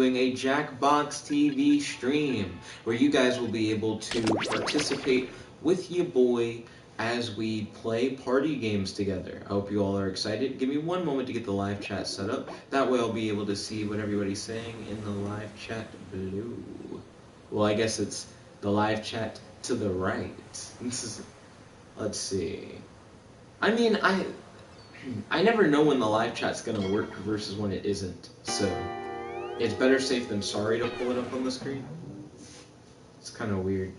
doing a Jackbox TV stream where you guys will be able to participate with your boy as we play party games together. I hope you all are excited. Give me one moment to get the live chat set up. That way I'll be able to see what everybody's saying in the live chat below. Well, I guess it's the live chat to the right. Let's see. I mean, I never know when the live chat's gonna work versus when it isn't, so it's better safe than sorry to pull it up on the screen. It's kind of weird.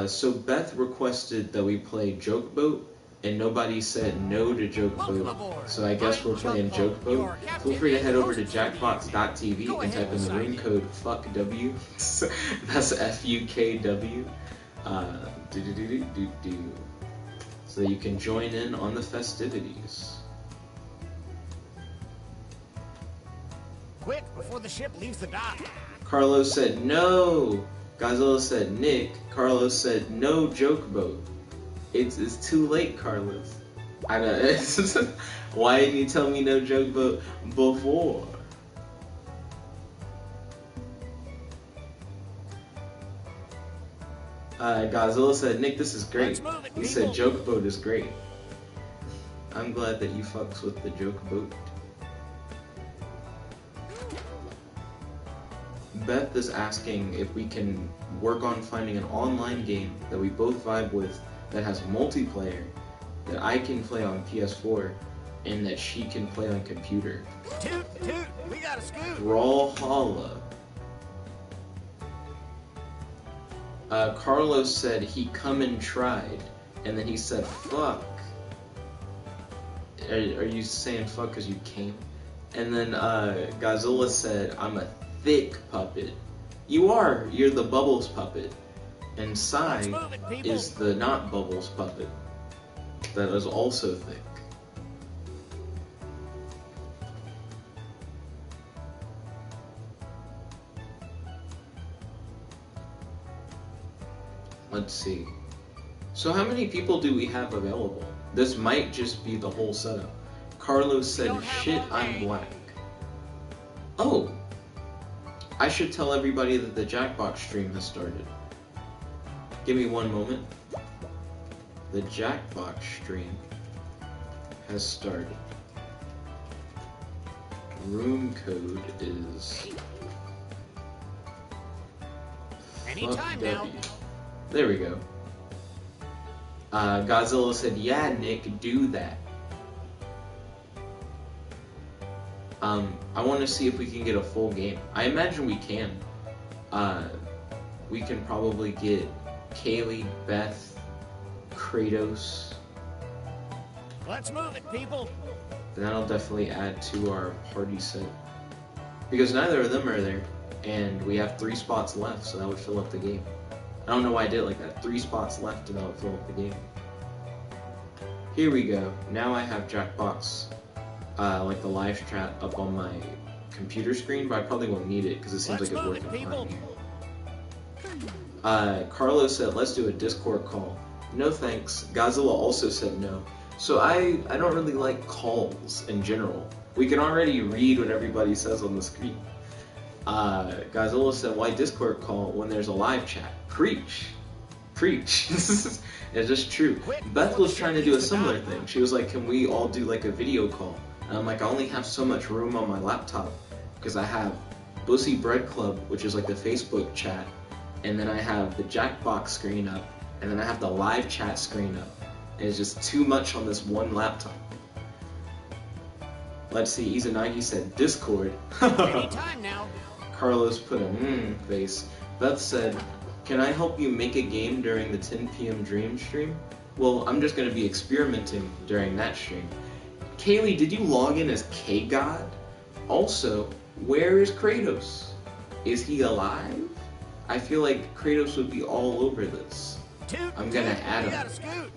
So Beth requested that we play Joke Boat, and nobody said no to Joke Boat, so I guess we're playing Joke Boat. Feel free to head over to Jackbox.tv and type in the room code FUCKW. That's FUKW. So that you can join in on the festivities. Quick, before the ship leaves the dock. Carlos said no. Godzilla said Nick. Carlos said no Joke Boat. It's too late, Carlos. I know. Why didn't you tell me no Joke Boat before? Godzilla said, Nick, this is great. He said Joke Boat is great. I'm glad that you fucks with the Joke Boat. Beth is asking if we can work on finding an online game that we both vibe with that has multiplayer, that I can play on PS4, and that she can play on computer. Toot, toot, we got a scoop. Brawlhalla. Carlos said he come and tried, and then he said fuck. Are you saying fuck because you came? And then Godzilla said I'm a thick puppet. You are. You're the Bubbles puppet. And Sai is the not Bubbles puppet. That is also thick. Let's see. So how many people do we have available? This might just be the whole setup. Carlos said, shit, I'm black. Oh. I should tell everybody that the Jackbox stream has started. Give me one moment. The Jackbox stream has started. Room code is Anytime now. There we go. Godzilla said, yeah, Nick, do that. I want to see if we can get a full game. I imagine we can. We can probably get Kaylee, Beth, Kratos. Let's move it, people. That'll definitely add to our party set. Because neither of them are there, and we have 3 spots left, so that would fill up the game. I don't know why I did it like that. 3 spots left and that would fill up the game. Here we go. Now I have Jackbox, like the live chat up on my computer screen, but I probably won't need it because it seems like it's working fine. Carlos said, let's do a Discord call. No thanks. Godzilla also said no. So I don't really like calls in general. We can already read what everybody says on the screen. Godzilla said, why Discord call when there's a live chat? Preach. Preach. It's just true. Beth was trying to do a similar thing. She was like, can we all do like a video call? And I'm like, I only have so much room on my laptop because I have Bussy Bread Club, which is like the Facebook chat, and then I have the Jackbox screen up, and then I have the live chat screen up. And it's just too much on this one laptop. Let's see, Izanagi said Discord. Anytime now. Carlos put a face. Beth said, can I help you make a game during the 10 p.m. Dream stream? Well, I'm just going to be experimenting during that stream. Kaylee, did you log in as K-God? Also, where is Kratos? Is he alive? I feel like Kratos would be all over this. I'm going to add him.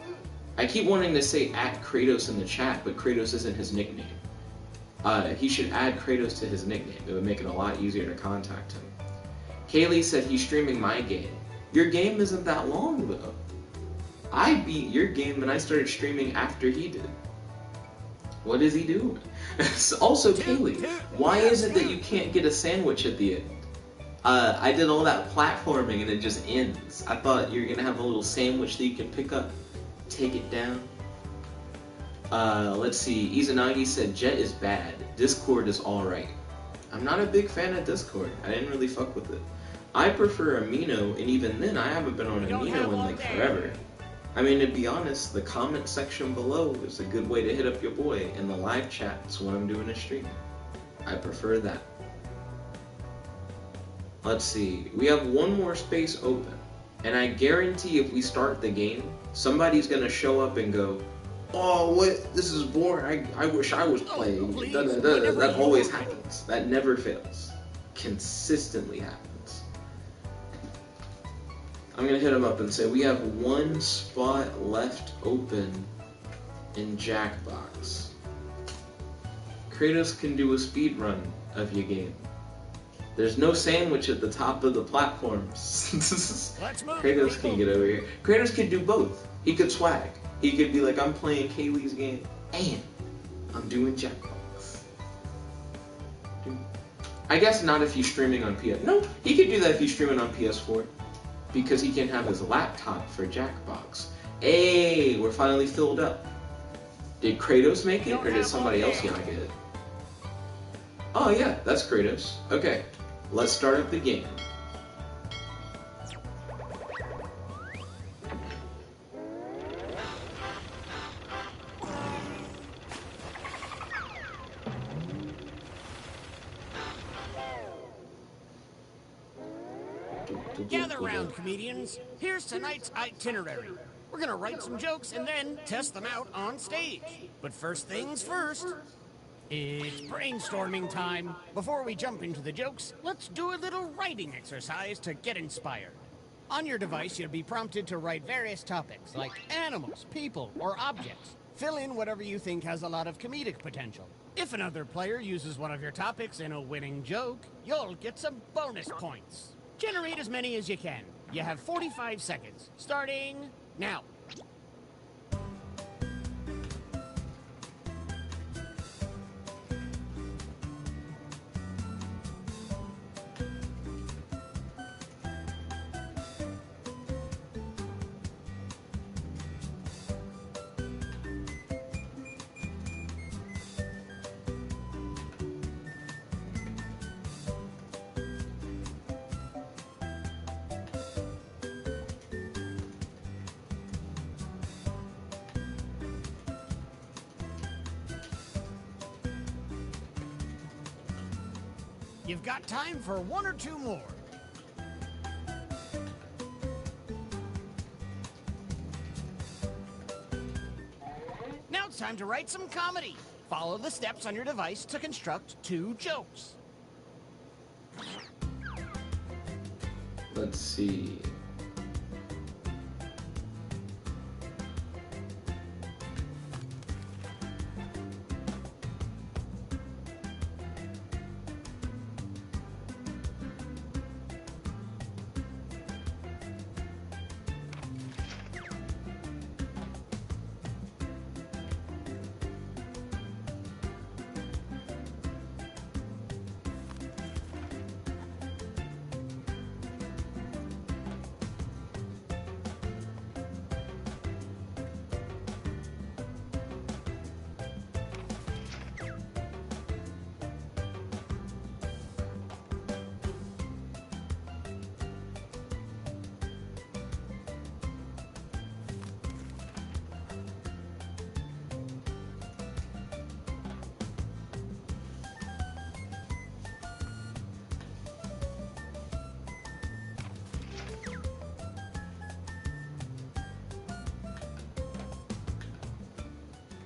I keep wanting to say at Kratos in the chat, but Kratos isn't his nickname. He should add Kratos to his nickname. It would make it a lot easier to contact him. Kaylee said he's streaming my game. Your game isn't that long, though. I beat your game and I started streaming after he did. What is he doing? Also, Kaylee, why is it that you can't get a sandwich at the end? I did all that platforming and it just ends. I thought you were gonna have a little sandwich that you can pick up, take it down. Let's see. Izanagi said Jet is bad. Discord is alright. I'm not a big fan of Discord. I didn't really fuck with it. I prefer Amino, and even then I haven't been on Amino in like forever. I mean, to be honest, the comment section below is a good way to hit up your boy, and the live chat is when I'm doing a stream. I prefer that. Let's see, we have one more space open, and I guarantee if we start the game, somebody's gonna show up and go, oh, what, this is boring, I wish I was playing, That always happens, that never fails, consistently happens. I'm gonna hit him up and say, we have one spot left open in Jackbox. Kratos can do a speed run of your game. There's no sandwich at the top of the platforms. Kratos can get over here. Kratos can do both. He could swag. He could be like, I'm playing Kaylee's game, and I'm doing Jackbox. I guess not if he's streaming on PS. No, he could do that if he's streaming on PS4. Because he can have his laptop for Jackbox. Hey, we're finally filled up. Did Kratos make it, or did somebody else yank it? Oh yeah, that's Kratos. Okay, let's start up the game. Gather round, comedians. Here's tonight's itinerary. We're gonna write some jokes and then test them out on stage. But first things first, it's brainstorming time. Before we jump into the jokes, let's do a little writing exercise to get inspired. On your device, you'll be prompted to write various topics, like animals, people, or objects. Fill in whatever you think has a lot of comedic potential. If another player uses one of your topics in a winning joke, you'll get some bonus points. Generate as many as you can. You have 45 seconds, starting now. You've got time for one or two more. Now it's time to write some comedy. Follow the steps on your device to construct 2 jokes. Let's see.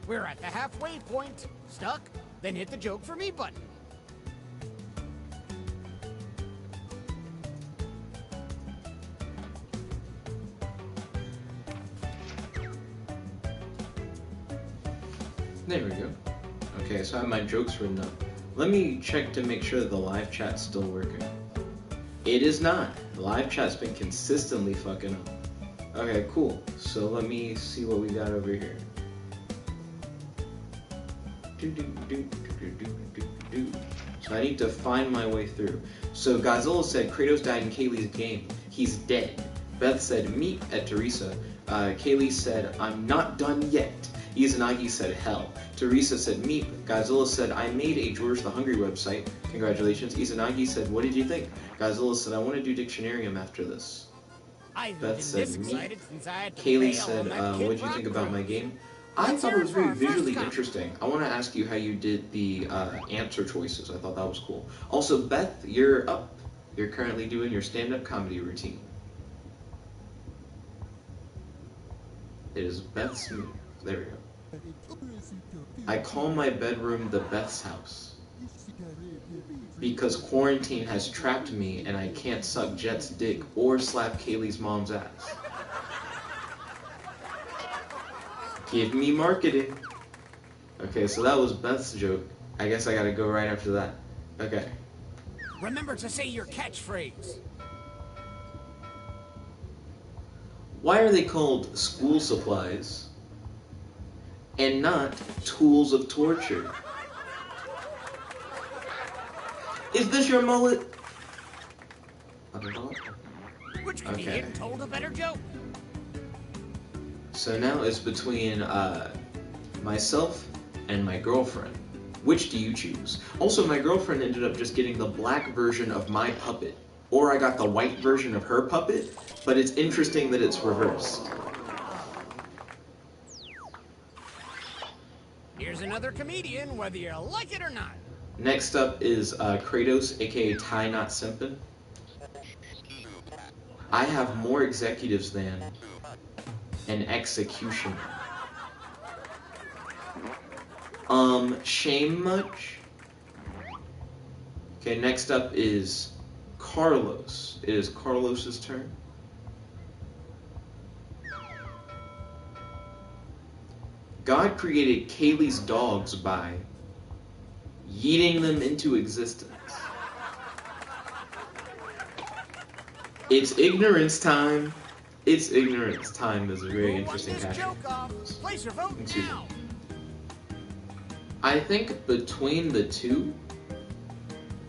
We're at the halfway point. Stuck? Then hit the joke for me button. There we go. Okay, so I have my jokes written up. Let me check to make sure that the live chat's still working. It is not. The live chat's been consistently fucking up. Okay, cool. So let me see what we got over here. So I need to find my way through. So Godzilla said Kratos died in Kaylee's game. He's dead. Beth said meep at Teresa. Kaylee said I'm not done yet. Izanagi said hell. Teresa said meep. Godzilla said I made a George the Hungry website. Congratulations. Izanagi said what did you think? Godzilla said I want to do Dictionarium after this. Beth said meep. Kaylee said what did you think about my game? I thought it was very visually interesting. I want to ask you how you did the answer choices. I thought that was cool. Also, Beth, you're up. You're currently doing your stand-up comedy routine. It is Beth's move. There we go. I call my bedroom the Beth's house because quarantine has trapped me and I can't suck Jet's dick or slap Kaylee's mom's ass. Give me marketing. Okay, so that was Beth's joke. I guess I gotta go right after that. Okay. Remember to say your catchphrase. Why are they called school supplies and not tools of torture? Is this your mullet? Which comedian told a better joke? So now it's between myself and my girlfriend. Which do you choose? Also, my girlfriend ended up just getting the black version of my puppet. Or I got the white version of her puppet, but it's interesting that it's reversed. Here's another comedian, whether you like it or not. Next up is Kratos, aka Ty Not Simpin. I have more executives than an execution. Shame much? Okay, next up is Carlos. It is Carlos's turn. God created Kaylee's dogs by yeeting them into existence. It's ignorance time. It's ignorance time is a very interesting catchphrase. Place your vote now. I think between the two,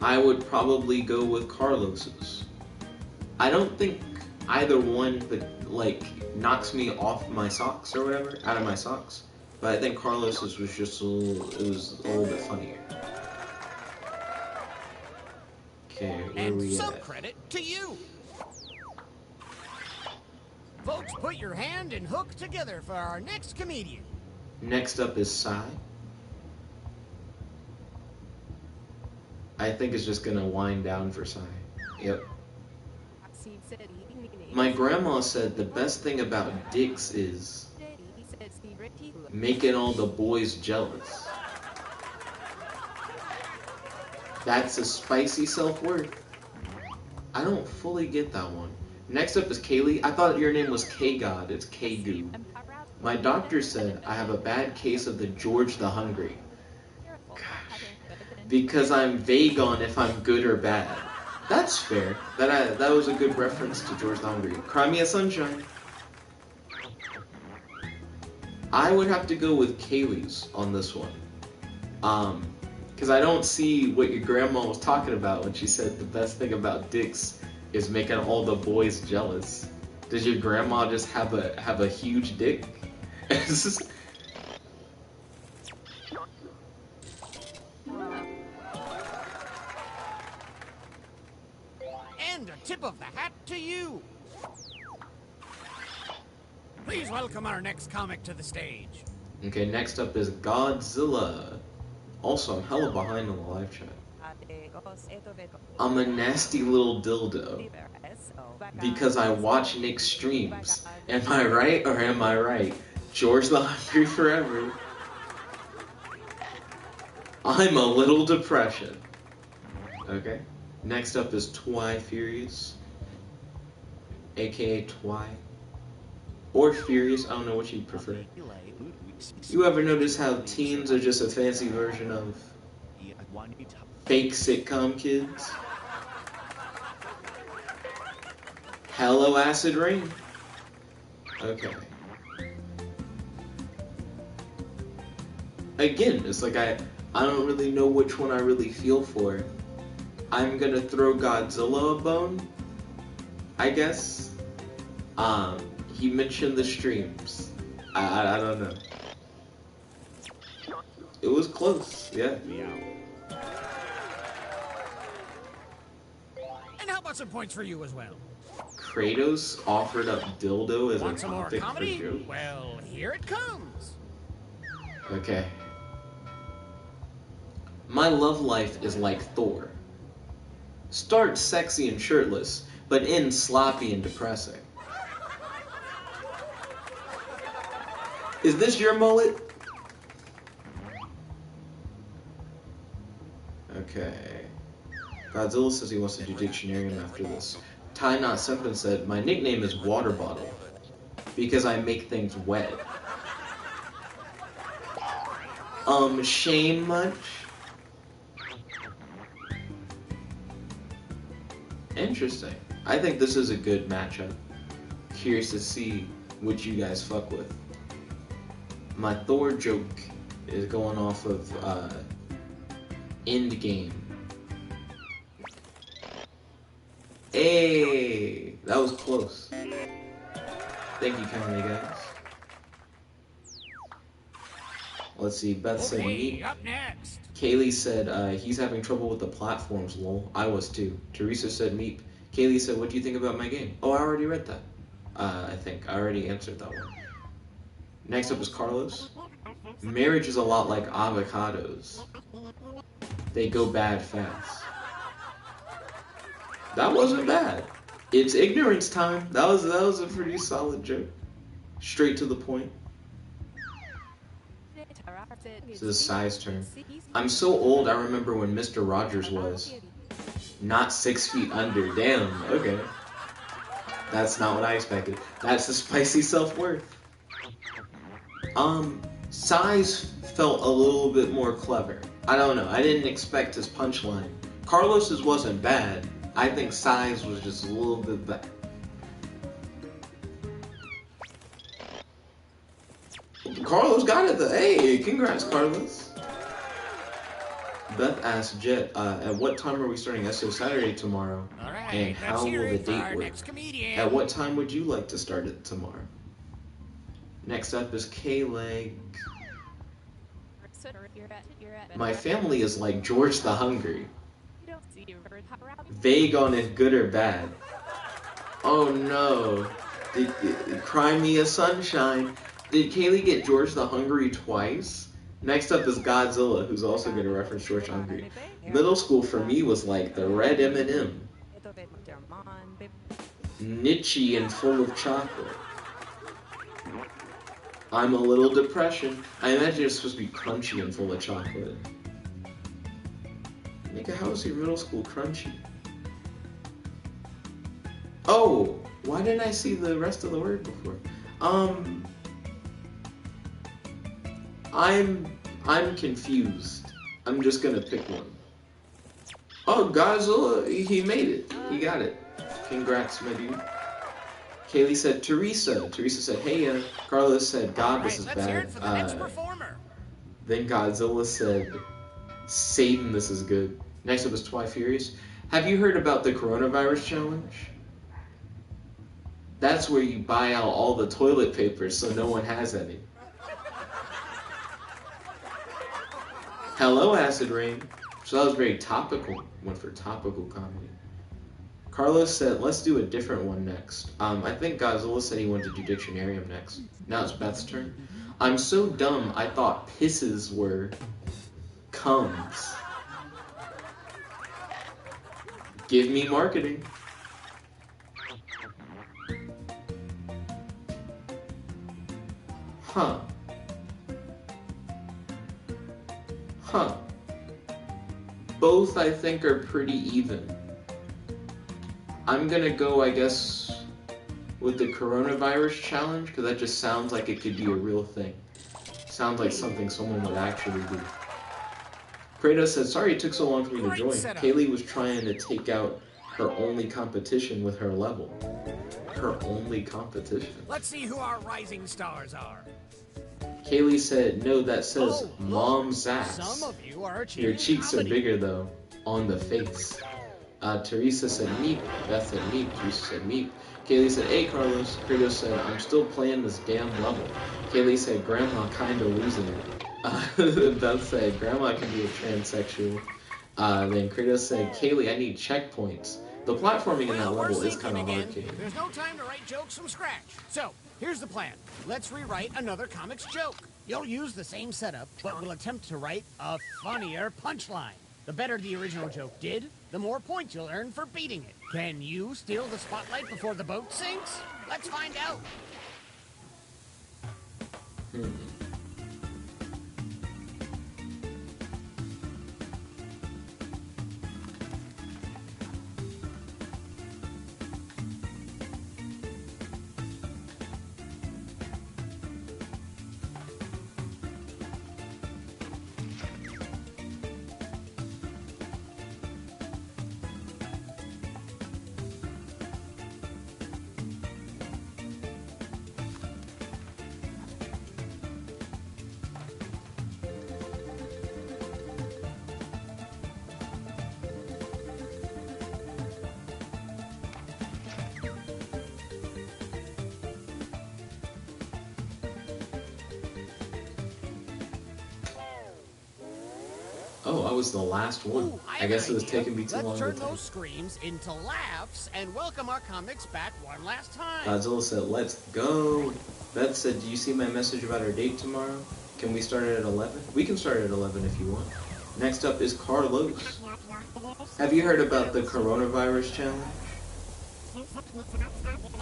I would probably go with Carlos's. I don't think either one, knocks me off my socks or whatever, out of my socks. But I think Carlos's was just a little bit funnier. Okay, where are we at? And some credit to you. Folks, put your hand and hook together for our next comedian. Next up is Sai. I think it's just gonna wind down for Sai. Yep. My grandma said the best thing about dicks is making all the boys jealous. That's a spicy self-worth. I don't fully get that one. Next up is Kaylee. I thought your name was K-God. It's K-Goo. My doctor said I have a bad case of the George the Hungry. Gosh. Because I'm vague on if I'm good or bad. That's fair. That was a good reference to George the Hungry. Cry me a sunshine. I would have to go with Kaylee's on this one. Because I don't see what your grandma was talking about when she said the best thing about dicks is making all the boys jealous. Does your grandma just have a huge dick? And a tip of the hat to you. Please welcome our next comic to the stage. Okay, next up is Godzilla. Also, I'm hella behind on the live chat. I'm a nasty little dildo because I watch Nick's streams. Am I right or am I right? George the Hungry forever. I'm a little depression. Okay. Next up is Twy Furious, aka Twy. Or Furious, I don't know what you prefer. You ever notice how teens are just a fancy version of fake sitcom kids? Hello, Acid Rain. Okay. again, it's like I don't really know which one I really feel for. I'm gonna throw Godzilla a bone, I guess. He mentioned the streams. I don't know. It was close, yeah. And how about some points for you as well? Kratos offered up dildo as Want a some more topic for comedy? joke. Well, here it comes. Okay. My love life is like Thor. Starts sexy and shirtless, but ends sloppy and depressing. Is this your mullet? Okay. Godzilla says he wants to do Dictionarium after this. Ty Not Simpin said, my nickname is Water Bottle because I make things wet. Shame much? Interesting. I think this is a good matchup. Curious to see what you guys fuck with. My Thor joke is going off of Endgame. Hey, that was close. Thank you kindly, guys. Let's see, Beth said Okay, up next. Kaylee said he's having trouble with the platforms, lol. I was too. Teresa said meep. Kaylee said, what do you think about my game? Oh, I already read that. I think I already answered that one. Next up is Carlos. Marriage is a lot like avocados. They go bad fast. That wasn't bad. It's ignorance time. That was a pretty solid joke. Straight to the point. This is Sai's turn. I'm so old I remember when Mr. Rogers was. Not 6 feet under. Damn, okay. That's not what I expected. That's the spicy self-worth. Sai's felt a little bit more clever. I don't know. I didn't expect his punchline. Carlos's wasn't bad. I think Sai's was just a little bit bad. Carlos got it though. Hey, congrats, Carlos. Beth asked Jet, at what time are we starting SO Saturday tomorrow? All right, And how will the date work? At what time would you like to start it tomorrow? Next up is K-Leg. My family is like George the Hungry. Vague on if good or bad. Oh no. Cry me a sunshine. Did Kaylee get George the Hungry twice? Next up is Godzilla, who's also going to reference George Hungry. Middle school for me was like the red M&M. Niche and full of chocolate. I'm a little depression. I imagine it's supposed to be crunchy and full of chocolate. Nigga, how is your middle school crunchy? Oh, why didn't I see the rest of the word before? I'm confused. I'm just gonna pick one. Oh, Godzilla, he made it. He got it. Congrats, my dude. Kaylee said Teresa. Teresa said, hey, Carlos said, God, this is bad. Let's hear it for the next performer. Then Godzilla said, Satan, this is good. Next up is Twi Furious. Have you heard about the coronavirus challenge? That's where you buy out all the toilet paper so no one has any. Hello, Acid Rain. So that was very topical. Went for topical comedy. Carlos said, let's do a different one next. I think Godzilla said he wanted to do Dictionarium next. Now it's Beth's turn. I'm so dumb, I thought pisses were comes. Give me marketing. Huh. Huh. Both, I think, are pretty even. I'm gonna go, I guess, with the coronavirus challenge, because that just sounds like it could be a real thing. Sounds like something someone would actually do. Kratos said, sorry it took so long for me to join. Kaylee was trying to take out her only competition with her level. Her only competition. Let's see who our rising stars are. Kaylee said, no, that says Oh, look, mom's ass. some of you are Your achieving cheeks are comedy. bigger though, on the face. Teresa said meep. Beth said meep. Teresa said meep. Kaylee said, hey Carlos. Kratos said, I'm still playing this damn level. Kaylee said, Grandma kinda losing it. Beth said, Grandma can be a transsexual. Then Kratos said, Kaylee, I need checkpoints. The platforming in that level is kind of hard, Kaylee. There's no time to write jokes from scratch. So, here's the plan. Let's rewrite another comics joke. You'll use the same setup, but we'll attempt to write a funnier punchline. The better the original joke did, the more points you'll earn for beating it. Can you steal the spotlight before the boat sinks? Let's find out. Oh, I was the last one. Ooh, I guess it was taking me too long Let's to turn type. those screams into laughs and welcome our comics back one last time. Godzilla said, let's go. Beth said, do you see my message about our date tomorrow? Can we start it at 11? We can start at 11 if you want. Next up is Carlos. Have you heard about the coronavirus challenge?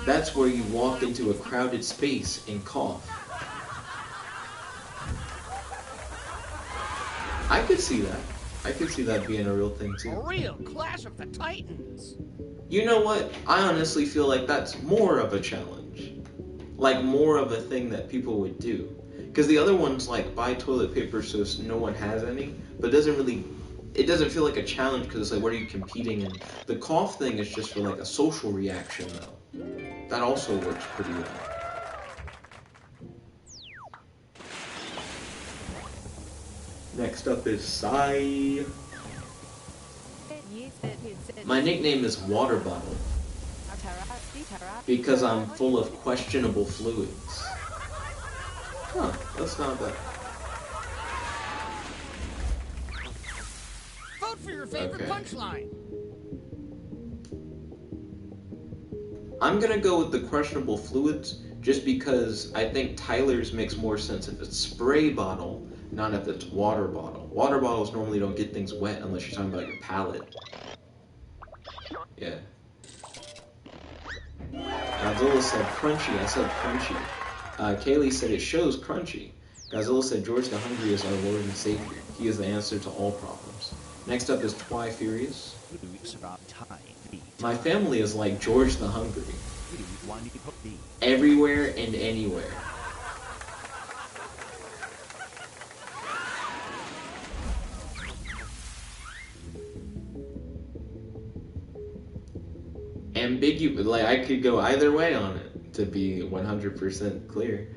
That's where you walk into a crowded space and cough. I could see that. I could see that being a real thing A too. real Clash of the Titans. You know what? I honestly feel like that's more of a challenge. Like more of a thing that people would do. Because the other one's like buy toilet paper so no one has any, but it doesn't feel like a challenge because it's like what are you competing in? The cough thing is just for like a social reaction though. That also works pretty well. Next up is Sai. My nickname is Water Bottle because I'm full of questionable fluids. Huh, that's not bad. Vote for your favorite Okay. punchline. I'm gonna go with the questionable fluids just because I think Tyler's makes more sense if it's spray bottle, not if it's water bottle. Water bottles normally don't get things wet unless you're talking about your palate. Yeah. Godzilla said crunchy. I said crunchy. Kaylee said it shows crunchy. Godzilla said George the Hungry is our Lord and Savior. He is the answer to all problems. Next up is Twi Furious. My family is like George the Hungry. Everywhere and anywhere. Ambiguous, like I could go either way on it to be 100% clear.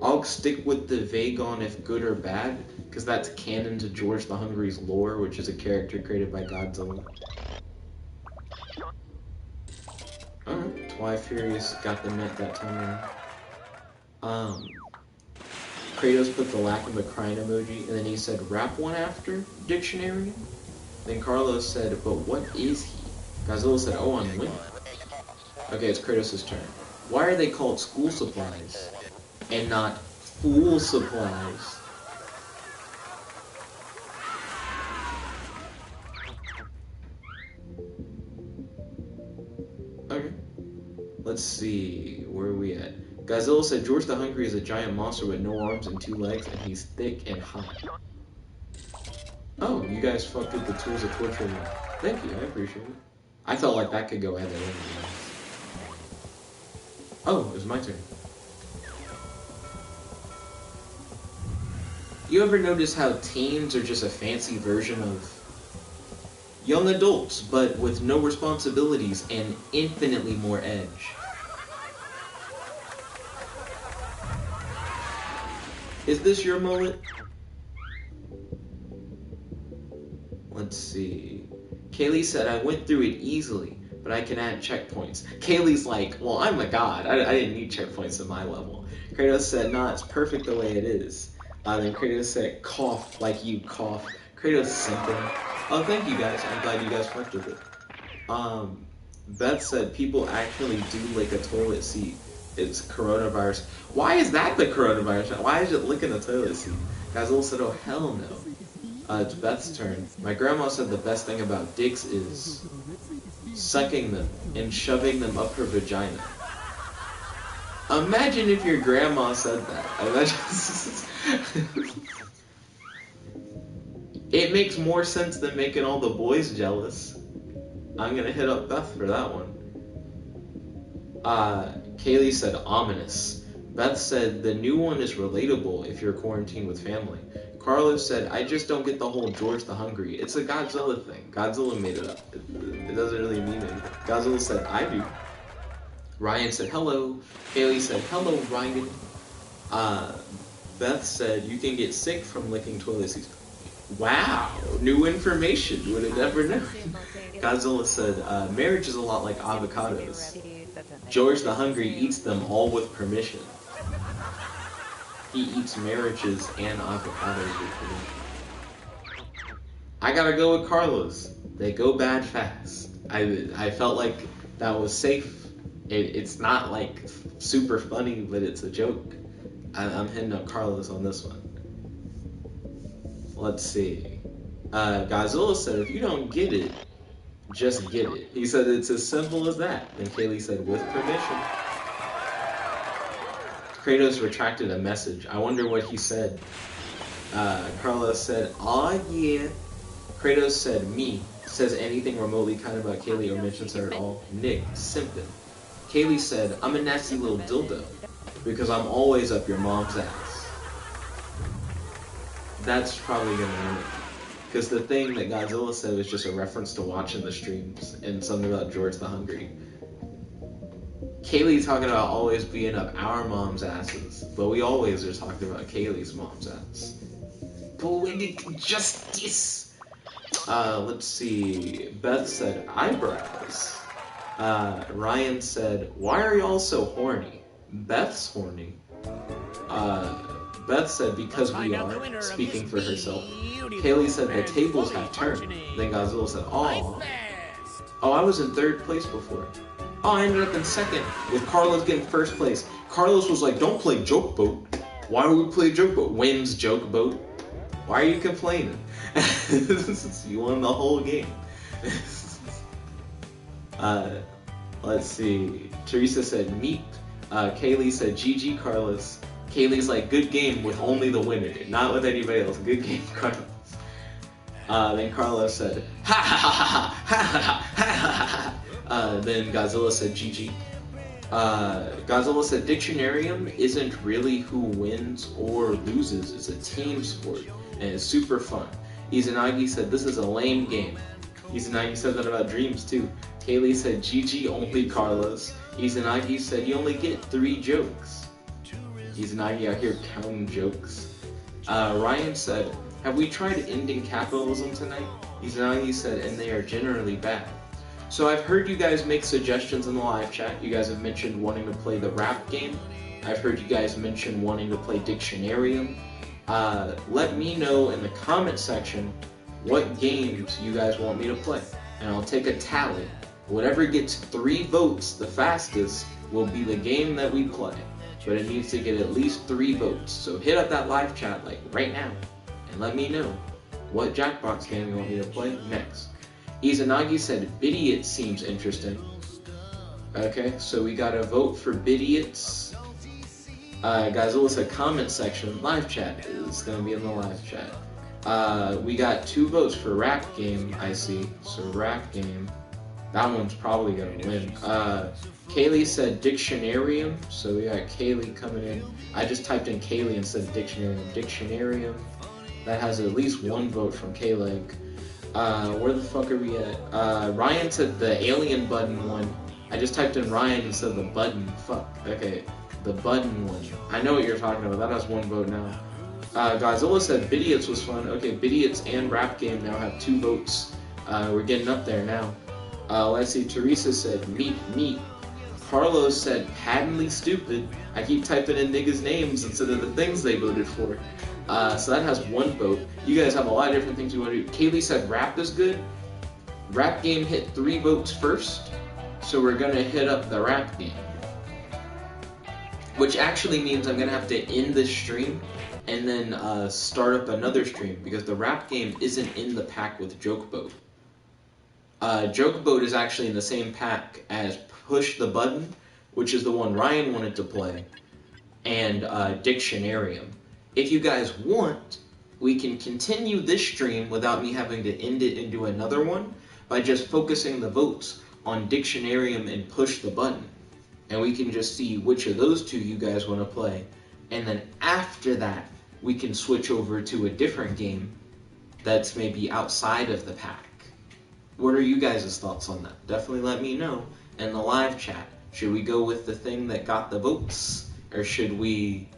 I'll stick with the vague on if good or bad, because that's canon to George the Hungry's lore, which is a character created by Godzilla. Alright, Twi Furious got the net that time around. Kratos put the lack of a crying emoji, and then he said, rap one after dictionary? Then Carlos said, but what is he? Godzilla said, oh, I'm winning. Okay, it's Kratos' turn. Why are they called school supplies and not fool supplies? Okay. Let's see. Where are we at? Godzilla said George the Hungry is a giant monster with no arms and 2 legs, and he's thick and hot. Oh, you guys fucked with the tools of torture. Thank you, I appreciate it. I felt like that could go either way. Oh, it was my turn. You ever notice how teens are just a fancy version of young adults, but with no responsibilities and infinitely more edge? Is this your mullet? Let's see. Kaylee said, I went through it easily, but I can add checkpoints. Kaylee's like, well, I'm a god. I didn't need checkpoints at my level. Kratos said, nah, it's perfect the way it is. Then Kratos said, cough like you cough. Kratos simping. Oh, thank you guys. I'm glad you guys fucked with it. Beth said, people actually do lick a toilet seat. It's coronavirus. Why is that the coronavirus? Why is it licking a toilet seat? Gazelle said, oh, hell no. It's Beth's turn. My grandma said the best thing about dicks is sucking them and shoving them up her vagina. Imagine if your grandma said that. It makes more sense than making all the boys jealous. I'm gonna hit up Beth for that one. Kaylee said ominous. Beth said the new one is relatable if you're quarantined with family. Carlos said, I just don't get the whole George the Hungry. It's a Godzilla thing. Godzilla made it up. It doesn't really mean anything. Godzilla said, I do. Ryan said, hello. Kaylee said, hello, Ryan. Beth said, you can get sick from licking toilet seats. Wow, new information. Would have never known. Godzilla said, marriage is a lot like avocados. George the Hungry eats them all with permission. He eats marriages and avocados with permission. I gotta go with Carlos. They go bad fast. I felt like that was safe. It's not like super funny, but it's a joke. I'm hitting up Carlos on this one. Let's see. Godzilla said, if you don't get it, just get it. He said it's as simple as that. And Kaylee said, with permission. Kratos retracted a message. I wonder what he said. Carlos said, aw yeah. Kratos said, me. Says anything remotely kind about Kaylee or mentions her at all. Nick, simping. Kaylee said, I'm a nasty little dildo. Because I'm always up your mom's ass. That's probably gonna win it. Because the thing that Godzilla said was just a reference to watching the streams and something about George the Hungry. Kaylee talking about always being up our mom's asses, but we always are talking about Kaylee's mom's ass. Poetic justice. Let's see. Beth said eyebrows. Ryan said, why are y'all so horny? Beth's horny. Beth said, because we are, speaking for herself. Kaylee said, the tables have turned. Then Godzilla said, oh, I was in third place before. Oh, I ended up in second, with Carlos getting first place. Carlos was like, don't play joke boat. Why would we play joke boat? Wins joke boat. Why are you complaining? You won the whole game. Let's see. Teresa said, meat. Kaylee said, GG Carlos. Kaylee's like, good game with only the winner, not with anybody else. Good game, Carlos. Then Carlos said, ha ha ha ha ha ha ha ha. Then Godzilla said, GG. Godzilla said, Dictionarium isn't really who wins or loses. It's a team sport, and it's super fun. Izanagi said, this is a lame game. Izanagi said that about Dreams, too. Kaylee said, GG only Carlos. Izanagi said, you only get 3 jokes. Izanagi out here counting jokes. Ryan said, have we tried ending capitalism tonight? Izanagi said, and they are generally bad. So I've heard you guys make suggestions in the live chat. You guys have mentioned wanting to play the rap game. I've heard you guys mention wanting to play Dictionarium. Let me know in the comment section what games you guys want me to play. And I'll take a tally. Whatever gets 3 votes the fastest will be the game that we play. But it needs to get at least 3 votes. So hit up that live chat like right now and let me know what Jackbox game you want me to play next. Izanagi said Bidiots seems interesting. Okay, so we got a vote for Bidiots. Godzilla said comment section, live chat is gonna be in the live chat. We got 2 votes for rap game, I see. So rap game, that one's probably gonna win. Kaylee said Dictionarium, so we got Kaylee coming in. I just typed in Kaylee instead of Dictionarium. Dictionarium, that has at least 1 vote from K-Leg. Where the fuck are we at? Ryan said the alien button one. I just typed in Ryan instead of the button. Fuck. Okay, the button one. I know what you're talking about. That has 1 vote now. Godzilla said Bidiots was fun. Okay, Bidiots and Rap Game now have 2 votes. We're getting up there now. Let's see, Teresa said meat. Carlos said patently stupid. I keep typing in niggas' names instead of the things they voted for. So that has 1 vote. You guys have a lot of different things you want to do. Kaylee said rap is good. Rap Game hit 3 votes first, so we're gonna hit up the Rap Game. Which actually means I'm gonna have to end this stream and then start up another stream because the Rap Game isn't in the pack with Joke Boat. Joke Boat is actually in the same pack as Push the Button, which is the one Ryan wanted to play, and Dictionarium. If you guys want, we can continue this stream without me having to end it into another one by just focusing the votes on Dictionarium and Push the Button. And we can just see which of those 2 you guys want to play. And then after that, we can switch over to a different game that's maybe outside of the pack. What are you guys' thoughts on that? Definitely let me know in the live chat. Should we go with the thing that got the votes? Or should we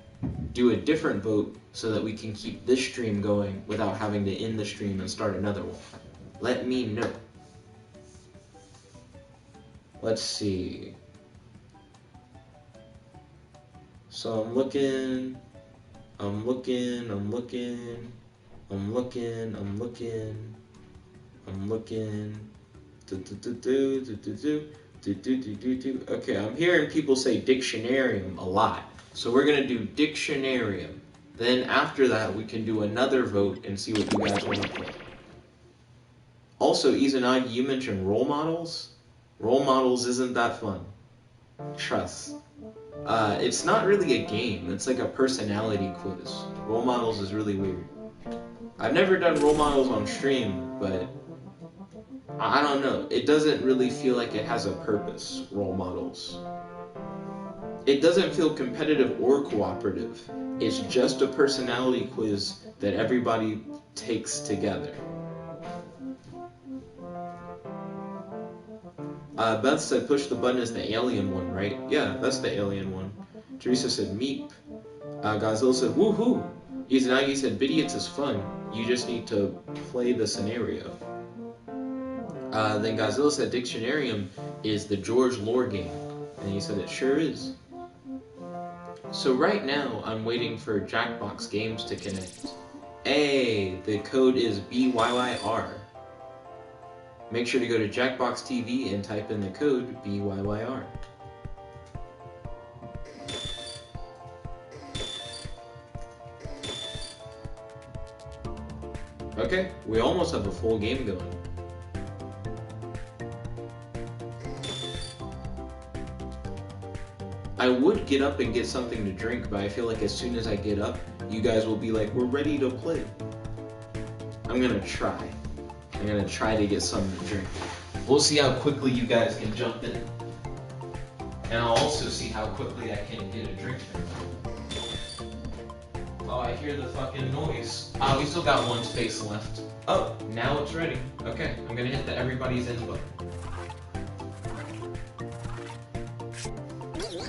do a different vote so that we can keep this stream going without having to end the stream and start another one? Let me know. Let's see. So I'm looking. Okay, I'm hearing people say Dictionarium a lot. So we're gonna do Dictionarium. Then after that, we can do another vote and see what you guys want to play. Also, Izanagi, you mentioned role models. Role models isn't that fun. Trust. It's not really a game. It's like a personality quiz. Role models is really weird. I've never done role models on stream, but I don't know. It doesn't really feel like it has a purpose, role models. It doesn't feel competitive or cooperative. It's just a personality quiz that everybody takes together. Beth said push the button is the alien one, right? Yeah, that's the alien one. Teresa said meep. Godzilla said woohoo. Izanagi said Bidiots is fun. You just need to play the scenario. Then Godzilla said Dictionarium is the George lore game. And he said it sure is. So right now, I'm waiting for Jackbox Games to connect. Hey, the code is BYYR. Make sure to go to Jackbox TV and type in the code BYYR. Okay, we almost have a full game going. I would get up and get something to drink, but I feel like as soon as I get up, you guys will be like, we're ready to play. I'm gonna try. I'm gonna try to get something to drink. We'll see how quickly you guys can jump in. And I'll also see how quickly I can get a drink. Oh, I hear the fucking noise. We still got 1 space left. Oh, now it's ready. Okay, I'm gonna hit the everybody's in button.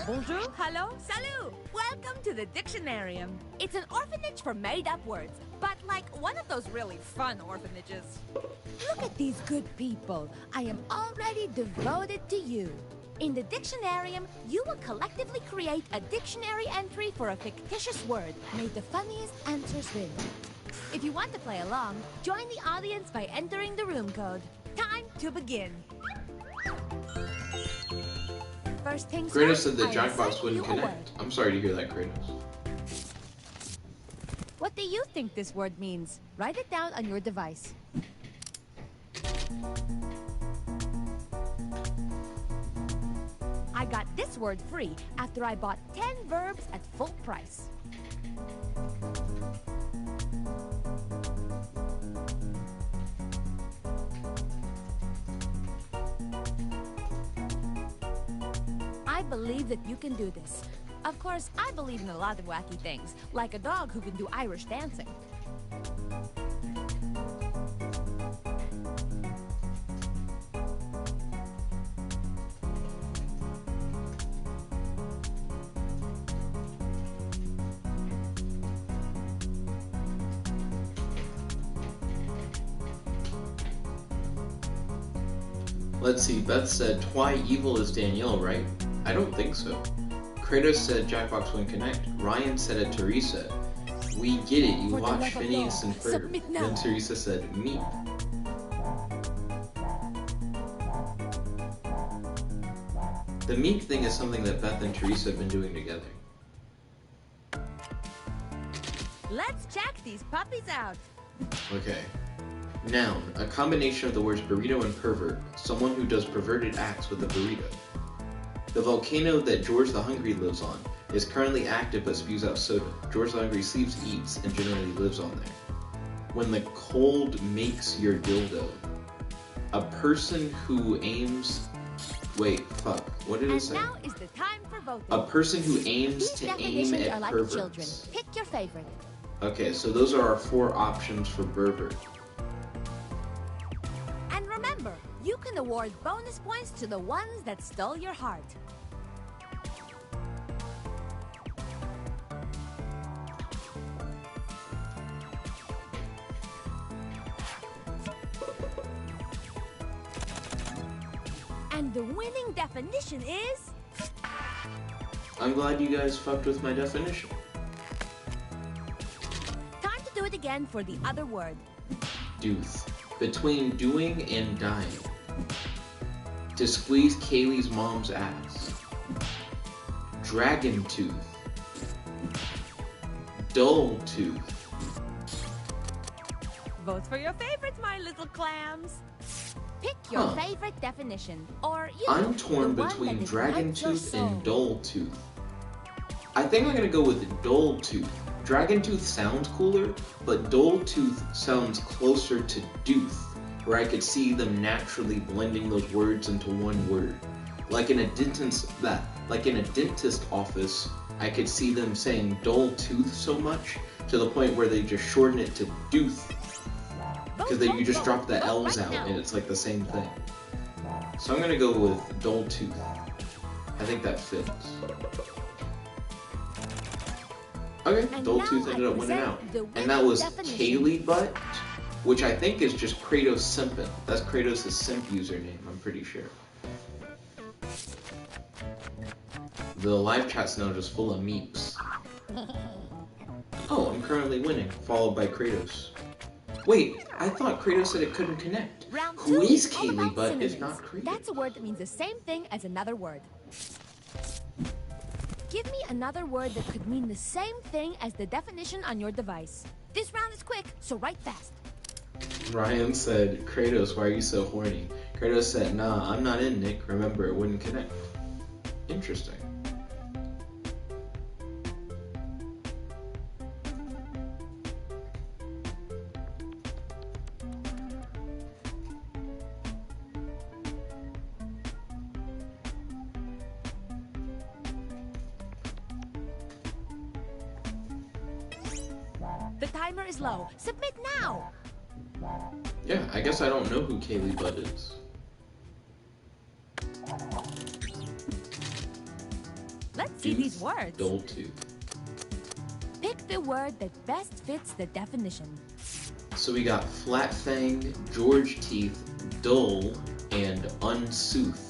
Bonjour, hello, salut! Welcome to the Dictionarium. It's an orphanage for made-up words, but like one of those really fun orphanages. Look at these good people. I am already devoted to you. In the Dictionarium, you will collectively create a dictionary entry for a fictitious word. May the funniest answers win. If you want to play along, join the audience by entering the room code. Time to begin. First things Kratos first, said the I Jackbox assign wouldn't you a word. connect. I'm sorry to hear that, Kratos. What do you think this word means? Write it down on your device. I got this word free after I bought 10 verbs at full price. I believe that you can do this. Of course, I believe in a lot of wacky things, like a dog who can do Irish dancing. Let's see, Beth said, Twy evil is Danielle, right? I don't think so. Kratos said Jackbox wouldn't connect. Ryan said it Teresa. We get it, you watch Phineas and Ferb. Then Teresa said, Meep. The Meep thing is something that Beth and Teresa have been doing together. Let's check these puppies out. Okay. Noun, a combination of the words burrito and pervert, someone who does perverted acts with a burrito. The volcano that George the Hungry lives on is currently active but spews out soda. George the Hungry sleeps, eats, and generally lives on there. When the cold makes your dildo. A person who aims... Wait, fuck. What did it say? And now is the time for voting. A person who aims to aim at like perverts. Children. Pick your favorite. Okay, so those are our 4 options for pervert. And remember, you can award bonus points to the ones that stole your heart. And the winning definition is... I'm glad you guys fucked with my definition. Time to do it again for the other word. Dooth. Between doing and dying. To squeeze Kaylee's mom's ass. Dragon tooth. Dull tooth. Vote for your favorites, my little clams. Pick your favorite definition, or I'm torn between dragon tooth and dull tooth. I think I'm gonna go with dull tooth. Dragon tooth sounds cooler, but dull tooth sounds closer to dooth, where I could see them naturally blending those words into one word. Like in a dentist office, I could see them saying dull tooth so much to the point where they just shorten it to dooth. Because you just drop the L's out and it's like the same thing. So I'm gonna go with dull tooth. I think that fits. Okay, dull tooth ended up winning out. And that was Kaylee Butt, which I think is just Kratos Simpin. That's Kratos' simp username, I'm pretty sure. The live chat's now just full of meeps. Oh, I'm currently winning, followed by Kratos. Wait, I thought Kratos said it couldn't connect. Who is Kaylee Butt if not Kratos? That's a word that means the same thing as another word. Give me another word that could mean the same thing as the definition on your device. This round is quick, so write fast. Ryan said, Kratos, why are you so horny? Kratos said, nah, I'm not in, Nick. Remember, it wouldn't connect. Interesting. The timer is low. Submit now! Yeah, I guess I don't know who Kaylee Butt is. Let's see these words. Dull tooth. Pick the word that best fits the definition. So we got flat fang, George teeth, dull, and unsooth.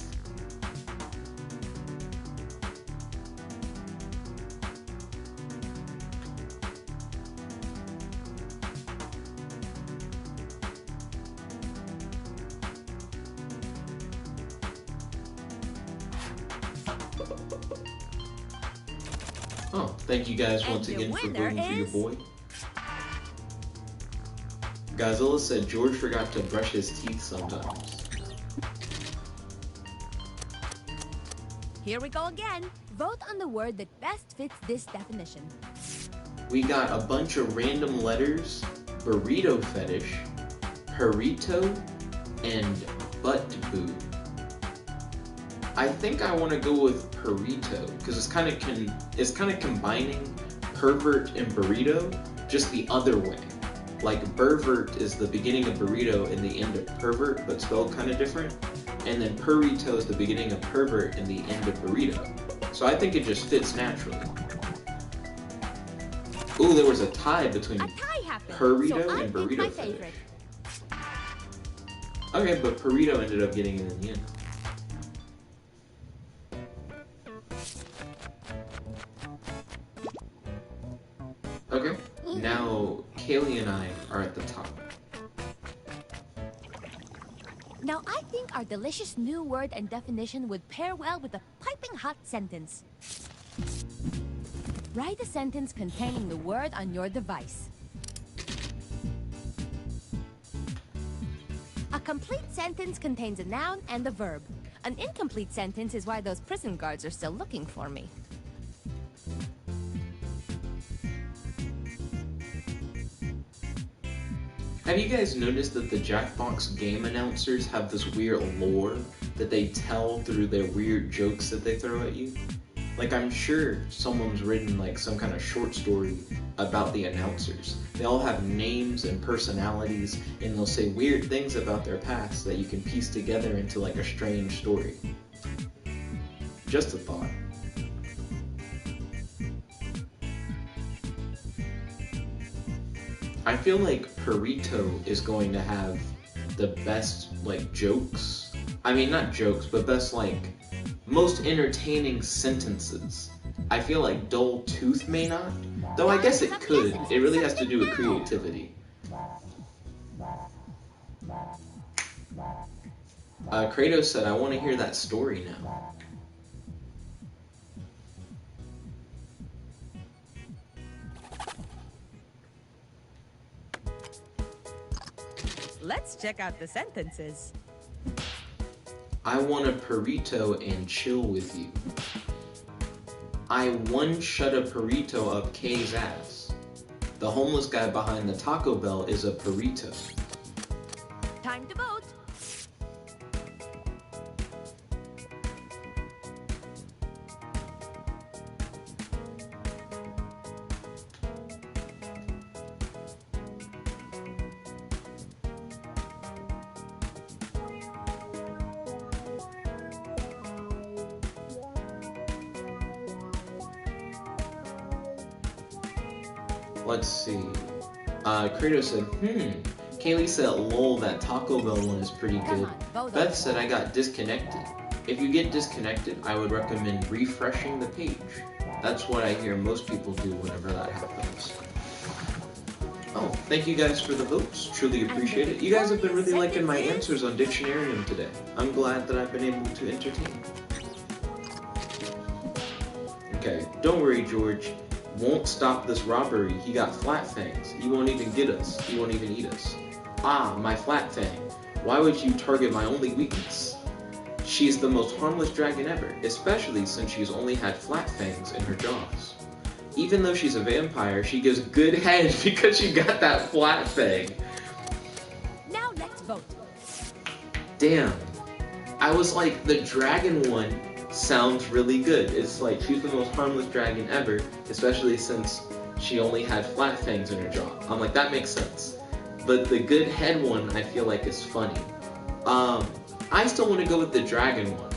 Oh, thank you guys once again for voting for your boy. Godzilla said George forgot to brush his teeth sometimes. Here we go again. Vote on the word that best fits this definition. We got a bunch of random letters, burrito fetish, burrito, and butt boo. I think I want to go with burrito because it's kind of combining pervert and burrito, just the other way. Like pervert is the beginning of burrito and the end of pervert, but spelled kind of different. And then burrito is the beginning of pervert and the end of burrito. So I think it just fits naturally. Ooh, there was a tie between burrito and burrito fetish. Okay, but Perito ended up getting it in the end. Okay, now Kaylee and I are at the top. Now I think our delicious new word and definition would pair well with a piping hot sentence. Write a sentence containing the word on your device. A complete sentence contains a noun and a verb. An incomplete sentence is why those prison guards are still looking for me. Have you guys noticed that the Jackbox game announcers have this weird lore that they tell through their weird jokes that they throw at you? Like, I'm sure someone's written like some kind of short story about the announcers. They all have names and personalities, and they'll say weird things about their past that you can piece together into like a strange story. Just a thought. I feel like Perito is going to have the best like jokes. I mean, not jokes, but best like most entertaining sentences. I feel like Dull Tooth may not, though I guess it could. It really has to do with creativity. Kratos said, I want to hear that story now. Let's check out the sentences. I want a burrito and chill with you. I one-shut a burrito up Kay's ass. The homeless guy behind the Taco Bell is a burrito. Time to vote. Let's see. Kratos said, Kaylee said, lol, that Taco Bell one is pretty good. Beth said, I got disconnected. If you get disconnected, I would recommend refreshing the page. That's what I hear most people do whenever that happens. Oh, thank you guys for the votes. Truly appreciate it. You guys have been really liking my answers on Dictionarium today. I'm glad that I've been able to entertain. Okay, don't worry, George. Won't stop this robbery. He got flat fangs. He won't even get us. He won't even eat us. Ah, my flat fang. Why would you target my only weakness? She's the most harmless dragon ever, especially since she's only had flat fangs in her jaws. Even though she's a vampire, she gives good head because she got that flat fang. Now let's vote. Damn. I was like, the dragon one sounds really good. It's like, she's the most harmless dragon ever, especially since she only had flat fangs in her jaw. I'm like, that makes sense. But the good head one, I feel like, is funny. I still want to go with the dragon one.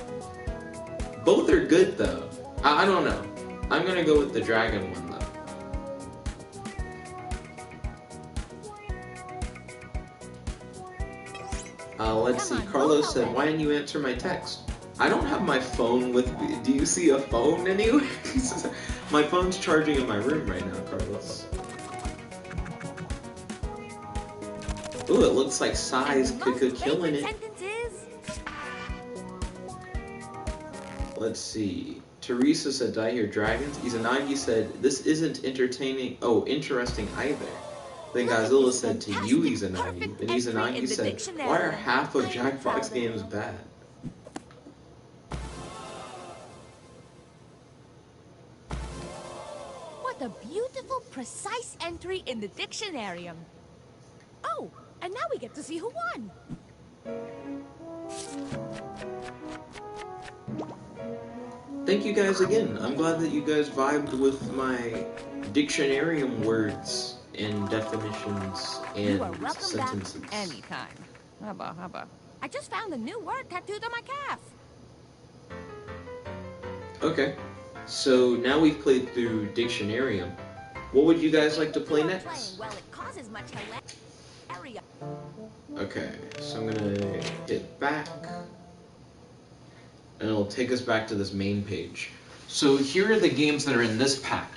Both are good, though. I don't know. I'm gonna go with the dragon one, though. Let's see. Carlos said, why didn't you answer my text? I don't have my phone with me. Do you see a phone anywhere? My phone's charging in my room right now, Carlos. Ooh, it looks like Sai's killing it. Let's see. Teresa said, did I hear dragons? Izanagi said, this isn't entertaining. Oh, interesting either. Then Godzilla said to you, Izanagi. And Izanagi said, why are half of Jackbox games bad? What a beautiful, precise entry in the Dictionarium. Oh, and now we get to see who won. Thank you guys again. I'm glad that you guys vibed with my Dictionarium words and definitions and sentences. Back anytime. Hubba. I just found a new word tattooed on my calf. Okay, so now we've played through Dictionarium. What would you guys like to play next? Well, it causes much area. Okay, so I'm gonna hit back, and it'll take us back to this main page. So here are the games that are in this pack.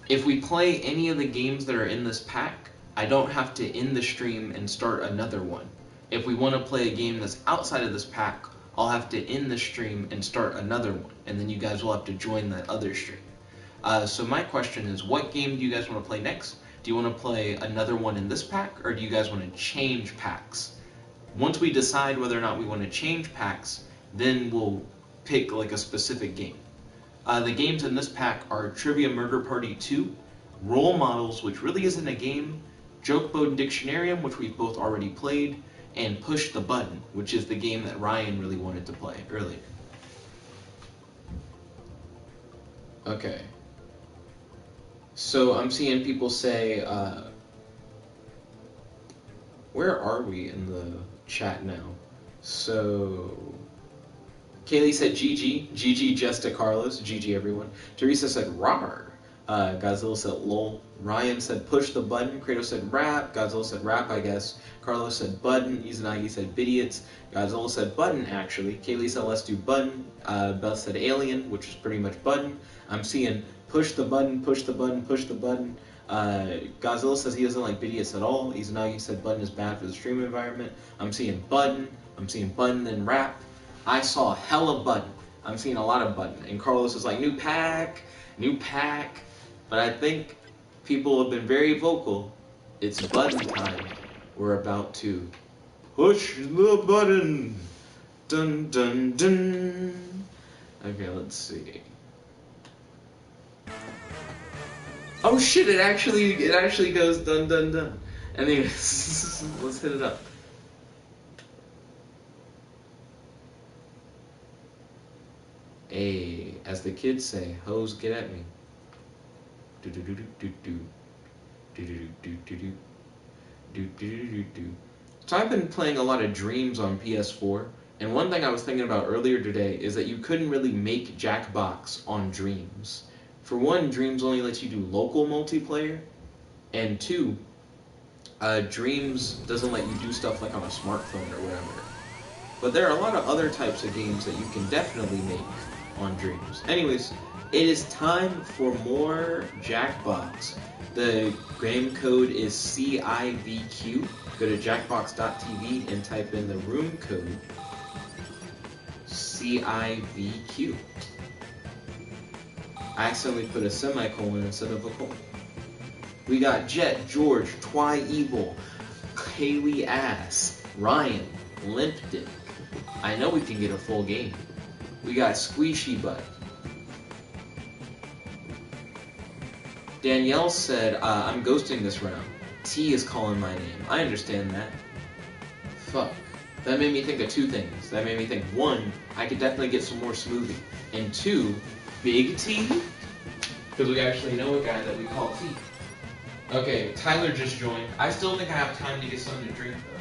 If we play any of the games that are in this pack, I don't have to end the stream and start another one. If we want to play a game that's outside of this pack, I'll have to end the stream and start another one, and then you guys will have to join that other stream. So my question is, what game do you guys want to play next? Do you want to play another one in this pack, or do you guys want to change packs? Once we decide whether or not we want to change packs, then we'll pick like a specific game. The games in this pack are Trivia Murder Party 2, Role Models, which really isn't a game, Joke Mode Dictionarium, which we've both already played, and Push the Button, which is the game that Ryan really wanted to play earlier. Okay. So I'm seeing people say, where are we in the chat now? So, Kaylee said GG, GG Jesta Carlos, GG everyone. Teresa said rawr. Godzilla said lol. Ryan said push the button. Kratos said rap. Godzilla said rap, I guess. Carlos said button. Izanagi said bidiots. Godzilla said button, actually. Kaylee said let's do button. Beth said alien, which is pretty much button. I'm seeing push the button, push the button, push the button. Godzilla says he doesn't like bidiots at all. Izanagi said button is bad for the stream environment. I'm seeing button. I'm seeing button and rap. I saw hella button. I'm seeing a lot of button. And Carlos is like, new pack, new pack. But I think people have been very vocal. It's button time. We're about to push the button. Dun dun dun. Okay, let's see. Oh shit! It actually goes dun dun dun. Anyways, let's hit it up. Hey, as the kids say, hoes get at me. Do do do do do do do do do do do do do do. So I've been playing a lot of Dreams on PS4, and one thing I was thinking about earlier today is that you couldn't really make Jackbox on Dreams. For one, Dreams only lets you do local multiplayer, and two, Dreams doesn't let you do stuff like on a smartphone or whatever. But there are a lot of other types of games that you can definitely make on Dreams. Anyways, it is time for more Jackbox. The game code is CIVQ. Go to jackbox.tv and type in the room code CIVQ. I accidentally put a semicolon instead of a colon. We got Jet, George, Twy Evil, Kaylee Ass, Ryan, Limp Dick. I know we can get a full game. We got Squishy Butt. Danielle said, I'm ghosting this round. T is calling my name. I understand that. Fuck. That made me think of two things. That made me think, one, I could definitely get some more smoothie. And two, Big T? Because we actually know a guy that we call T. Okay, Tyler just joined. I still think I have time to get something to drink, though.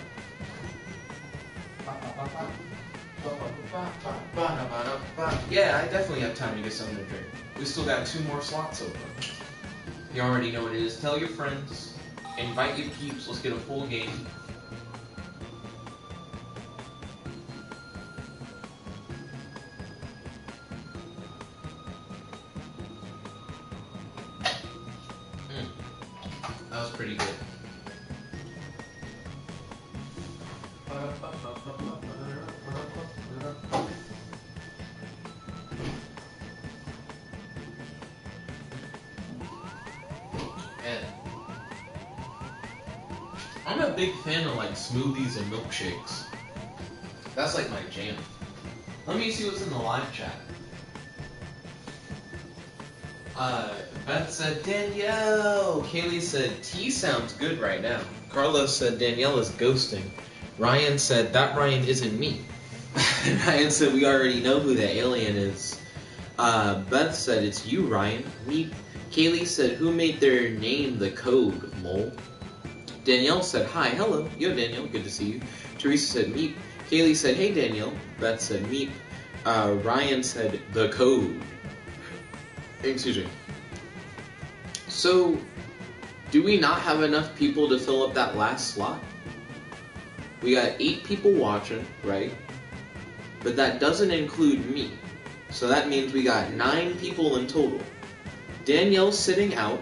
Yeah, I definitely have time to get something to drink. We still got 2 more slots open. You already know what it is. Tell your friends. Invite your peeps. Let's get a full game. That was pretty good. I'm a big fan of like smoothies and milkshakes. That's like my jam. Let me see what's in the live chat. Beth said Danielle. Kaylee said T sounds good right now. Carlos said Danielle is ghosting. Ryan said that Ryan isn't me. Ryan said we already know who the alien is. Beth said it's you, Ryan. Me. Kaylee said who made their name the code, lol. Danielle said hi, hello. Yo Danielle, good to see you. Teresa said meep. Kaylee said hey Danielle. Beth said meep. Ryan said the code. Excuse me. So, do we not have enough people to fill up that last slot? We got 8 people watching, right? But that doesn't include me. So that means we got 9 people in total. Danielle's sitting out,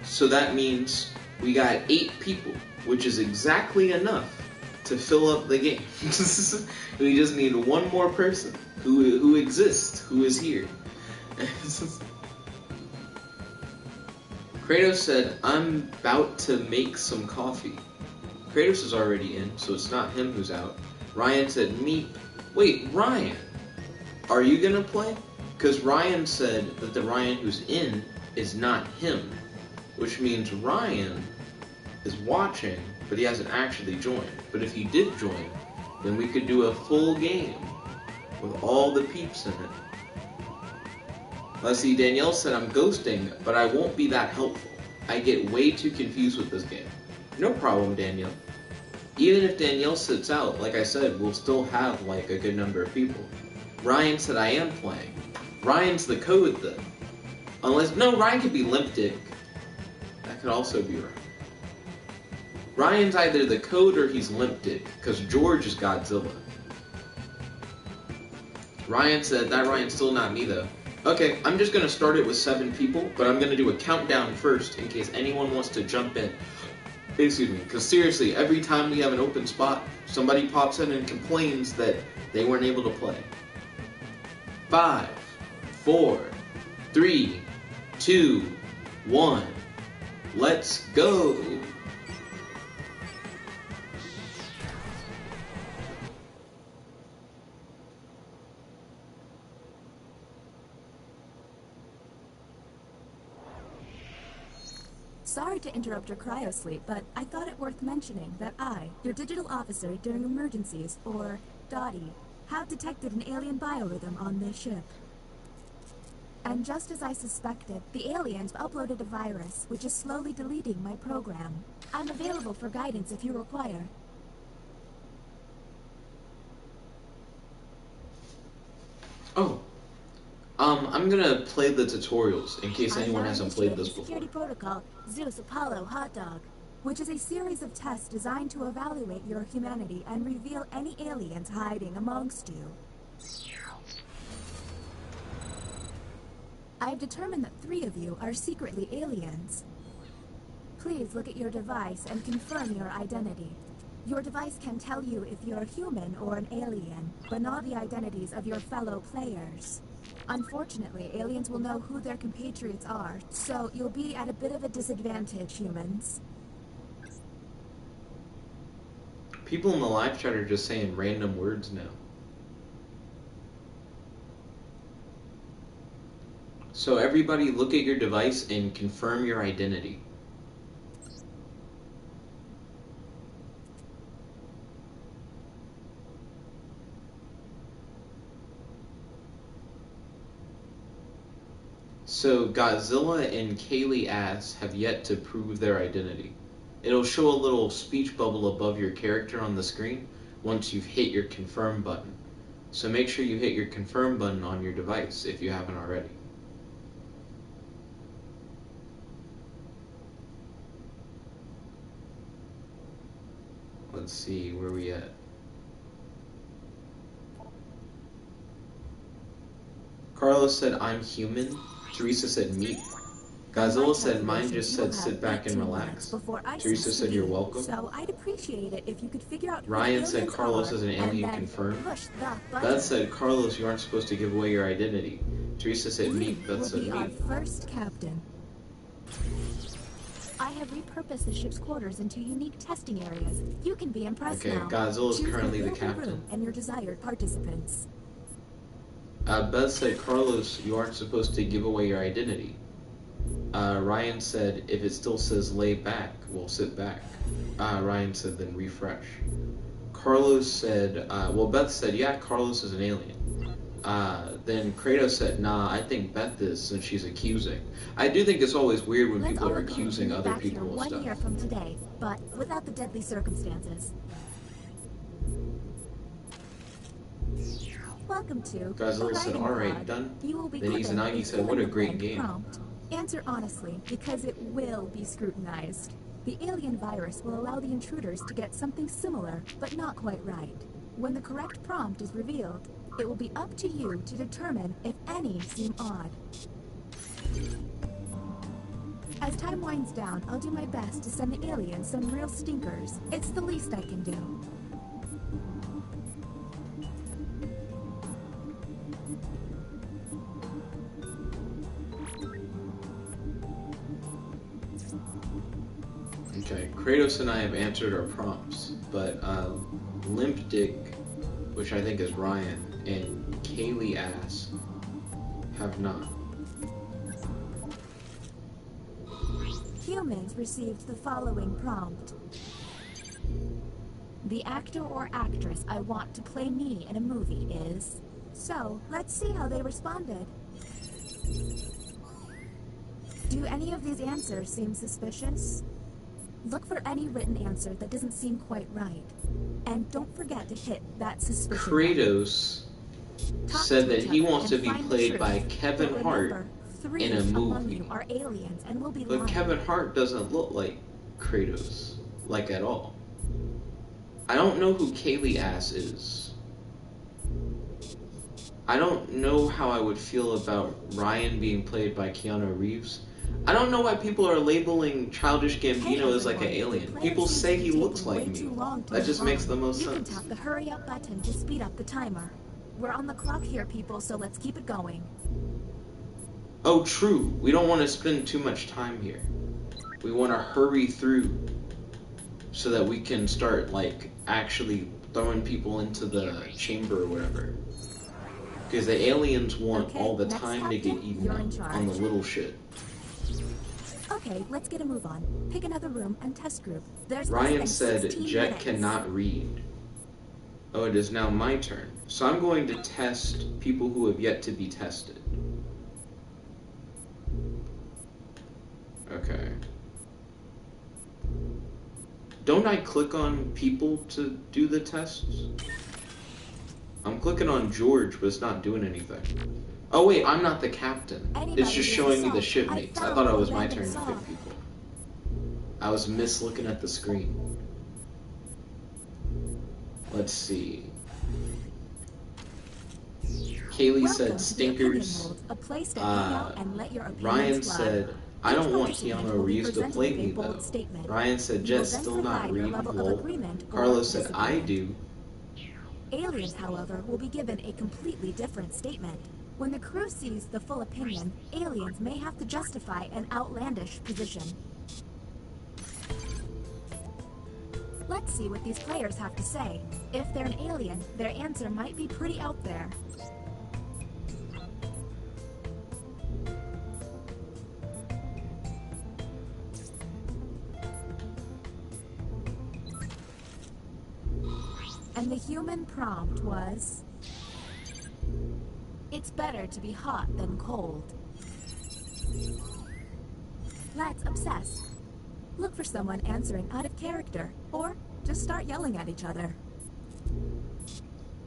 so that means we got 8 people, which is exactly enough to fill up the game. We just need one more person who exists, who is here. Kratos said, I'm about to make some coffee. Kratos is already in, so it's not him who's out. Ryan said, Meep. Wait, Ryan, are you gonna play? Because Ryan said that the Ryan who's in is not him, which means Ryan is watching, but he hasn't actually joined. But if he did join, then we could do a full game with all the peeps in it. Let's see, Danielle said, I'm ghosting, but I won't be that helpful. I get way too confused with this game. No problem, Danielle. Even if Danielle sits out, like I said, we'll still have like a good number of people. Ryan said I am playing. Ryan's the code then. Unless, no, Ryan could be Limp Dick. That could also be Ryan. Ryan's either the code or he's Limp Dick, because George is Godzilla. Ryan said, that Ryan's still not me though. Okay, I'm just going to start it with 7 people, but I'm going to do a countdown first in case anyone wants to jump in. Excuse me, because seriously, every time we have an open spot, somebody pops in and complains that they weren't able to play. 5, 4, 3, 2, 1. Let's go! Sorry to interrupt your cryosleep, but I thought it worth mentioning that I, your digital officer during emergencies, or Dottie, have detected an alien biorhythm on this ship. And just as I suspected, the aliens uploaded a virus, which is slowly deleting my program. I'm available for guidance if you require. Oh. I'm gonna play the tutorials in case anyone hasn't played this before. Security protocol, Zeus Apollo Hot Dog, which is a series of tests designed to evaluate your humanity and reveal any aliens hiding amongst you. I've determined that 3 of you are secretly aliens. Please look at your device and confirm your identity. Your device can tell you if you're human or an alien, but not the identities of your fellow players. Unfortunately, aliens will know who their compatriots are, so you'll be at a bit of a disadvantage, humans. People in the live chat are just saying random words now. So everybody look at your device and confirm your identity. So Godzilla and Kaylee Ass have yet to prove their identity. It'll show a little speech bubble above your character on the screen once you've hit your confirm button. So make sure you hit your confirm button on your device if you haven't already. Let's see, where are we at? Carlos said, I'm human. Teresa said, meat. Godzilla said, mine just said, sit back and relax. Teresa said, you're welcome. So I'd appreciate it if you could figure out. Ryan said, Carlos is an alien confirmed. Beth said, Carlos, you aren't supposed to give away your identity. Teresa said, meat. Beth said, meat. Our first captain. I have repurposed the ship's quarters into unique testing areas. You can be impressed now. Okay, Godzilla is currently the captain. And your desired participants. Beth said, Carlos, you aren't supposed to give away your identity. Ryan said, if it still says lay back, we'll sit back. Ryan said, then refresh. Carlos said, well, Beth said, yeah, Carlos is an alien. Then Kratos said, nah, I think Beth is, since she's accusing. I do think it's always weird when people are accusing other people of stuff. 1 year from today, but without the deadly circumstances. Welcome to Godzilla said, alright, done. Then Izanagi said, what a great game. Answer honestly, because it will be scrutinized. The alien virus will allow the intruders to get something similar, but not quite right. When the correct prompt is revealed, it will be up to you to determine if any seem odd. As time winds down, I'll do my best to send the aliens some real stinkers. It's the least I can do. Okay, Kratos and I have answered our prompts, but Limp Dick, which I think is Ryan, and Kaylee Ass have not. Humans received the following prompt. The actor or actress I want to play me in a movie is... So, let's see how they responded. Do any of these answers seem suspicious? Look for any written answer that doesn't seem quite right. And don't forget to hit that suspicion. Kratos said that he wants to be played by Kevin Hart in a movie. Are aliens and will be but lying. Kevin Hart doesn't look like Kratos, like at all. I don't know who Kaylee Ass is. I don't know how I would feel about Ryan being played by Keanu Reeves. I don't know why people are labeling Childish Gambino as like an alien. People say he looks like me. That just makes the most sense. You can tap the hurry up button to speed up the timer. We're on the clock here, people, so let's keep it going. Oh, true. We don't want to spend too much time here. We want to hurry through so that we can start, like, actually throwing people into the chamber or whatever. Because the aliens want all the time to get eaten up on the little shit. Okay, let's get a move on. Pick another room and test group. There's Ryan said Jet cannot read. Oh, it is now my turn. So I'm going to test people who have yet to be tested. Okay. Don't I click on people to do the tests? I'm clicking on George, but it's not doing anything. Oh wait, I'm not the captain. It's just showing me the shipmates. I thought it was my turn to pick people. I was looking at the screen. Let's see. Kaylee said stinkers. Ryan said, I don't want Keanu Reeves to play me though. Ryan said, Jet's still not reading, lol. Carlos said, I do. Aliens, however, will be given a completely different statement. When the crew sees the full opinion, aliens may have to justify an outlandish position. Let's see what these players have to say. If they're an alien, their answer might be pretty out there. And the human prompt was... It's better to be hot than cold. Let's obsess. Look for someone answering out of character, or just start yelling at each other.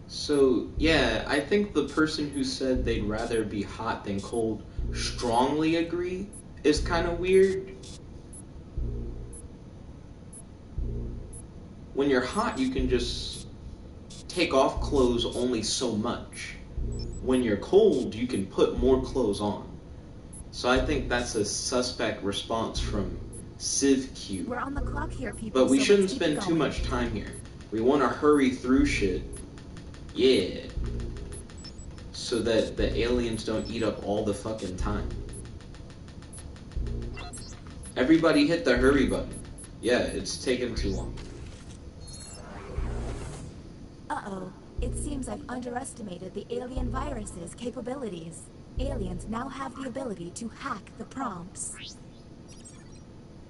So, yeah, I think the person who said they'd rather be hot than cold strongly agree is kind of weird. When you're hot, you can just take off clothes only so much. When you're cold, you can put more clothes on. So I think that's a suspect response from Civ Q. We're on the clock here, people. But we shouldn't spend too much time here. We want to hurry through shit. Yeah. So that the aliens don't eat up all the fucking time. Everybody hit the hurry button. Yeah, it's taking too long. Uh-oh. It seems I've underestimated the alien virus's capabilities. Aliens now have the ability to hack the prompts.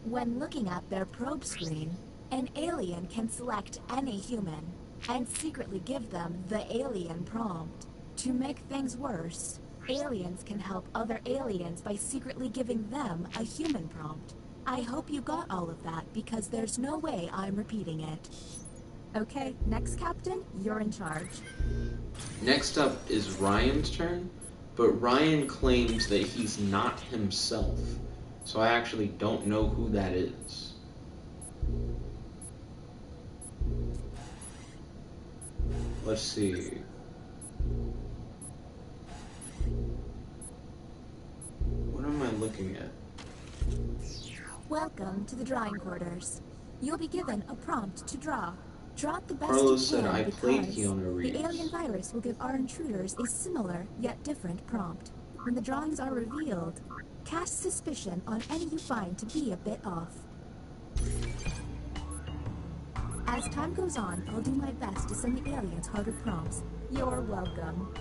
When looking at their probe screen, an alien can select any human and secretly give them the alien prompt. To make things worse, aliens can help other aliens by secretly giving them a human prompt. I hope you got all of that because there's no way I'm repeating it. Okay, next captain, you're in charge. Next up is Ryan's turn, but Ryan claims that he's not himself. So I actually don't know who that is. Let's see. What am I looking at? Welcome to the drawing quarters. You'll be given a prompt to draw. Draw the best Carlos you said can I played because Keanu Reeves. the alien virus will give our intruders a similar yet different prompt. When the drawings are revealed, cast suspicion on any you find to be a bit off. As time goes on, I'll do my best to send the aliens harder prompts. You're welcome.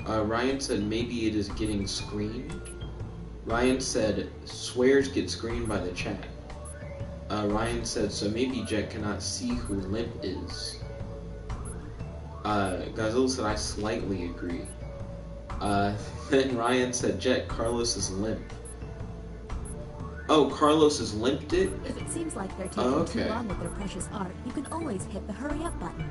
Ryan said maybe it is getting screened. Ryan said swears get screened by the chat. Ryan said so maybe Jet cannot see who Limp is. Gazelle said I slightly agree. Then Ryan said Jet, Carlos is Limp. Oh, Carlos is Limp Dick? If it seems like they're taking too long with their precious art, you can always hit the hurry up button.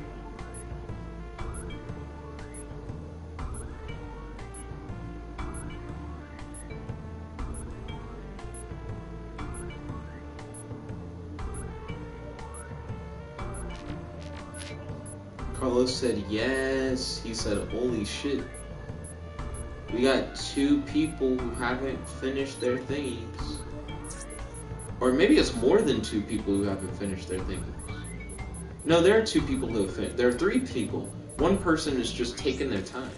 Carlos said yes. He said, holy shit. We got 2 people who haven't finished their thingies. Or maybe it's more than 2 people who haven't finished their thingies. No, there are 2 people who have finished. There are 3 people. One person is just taking their time.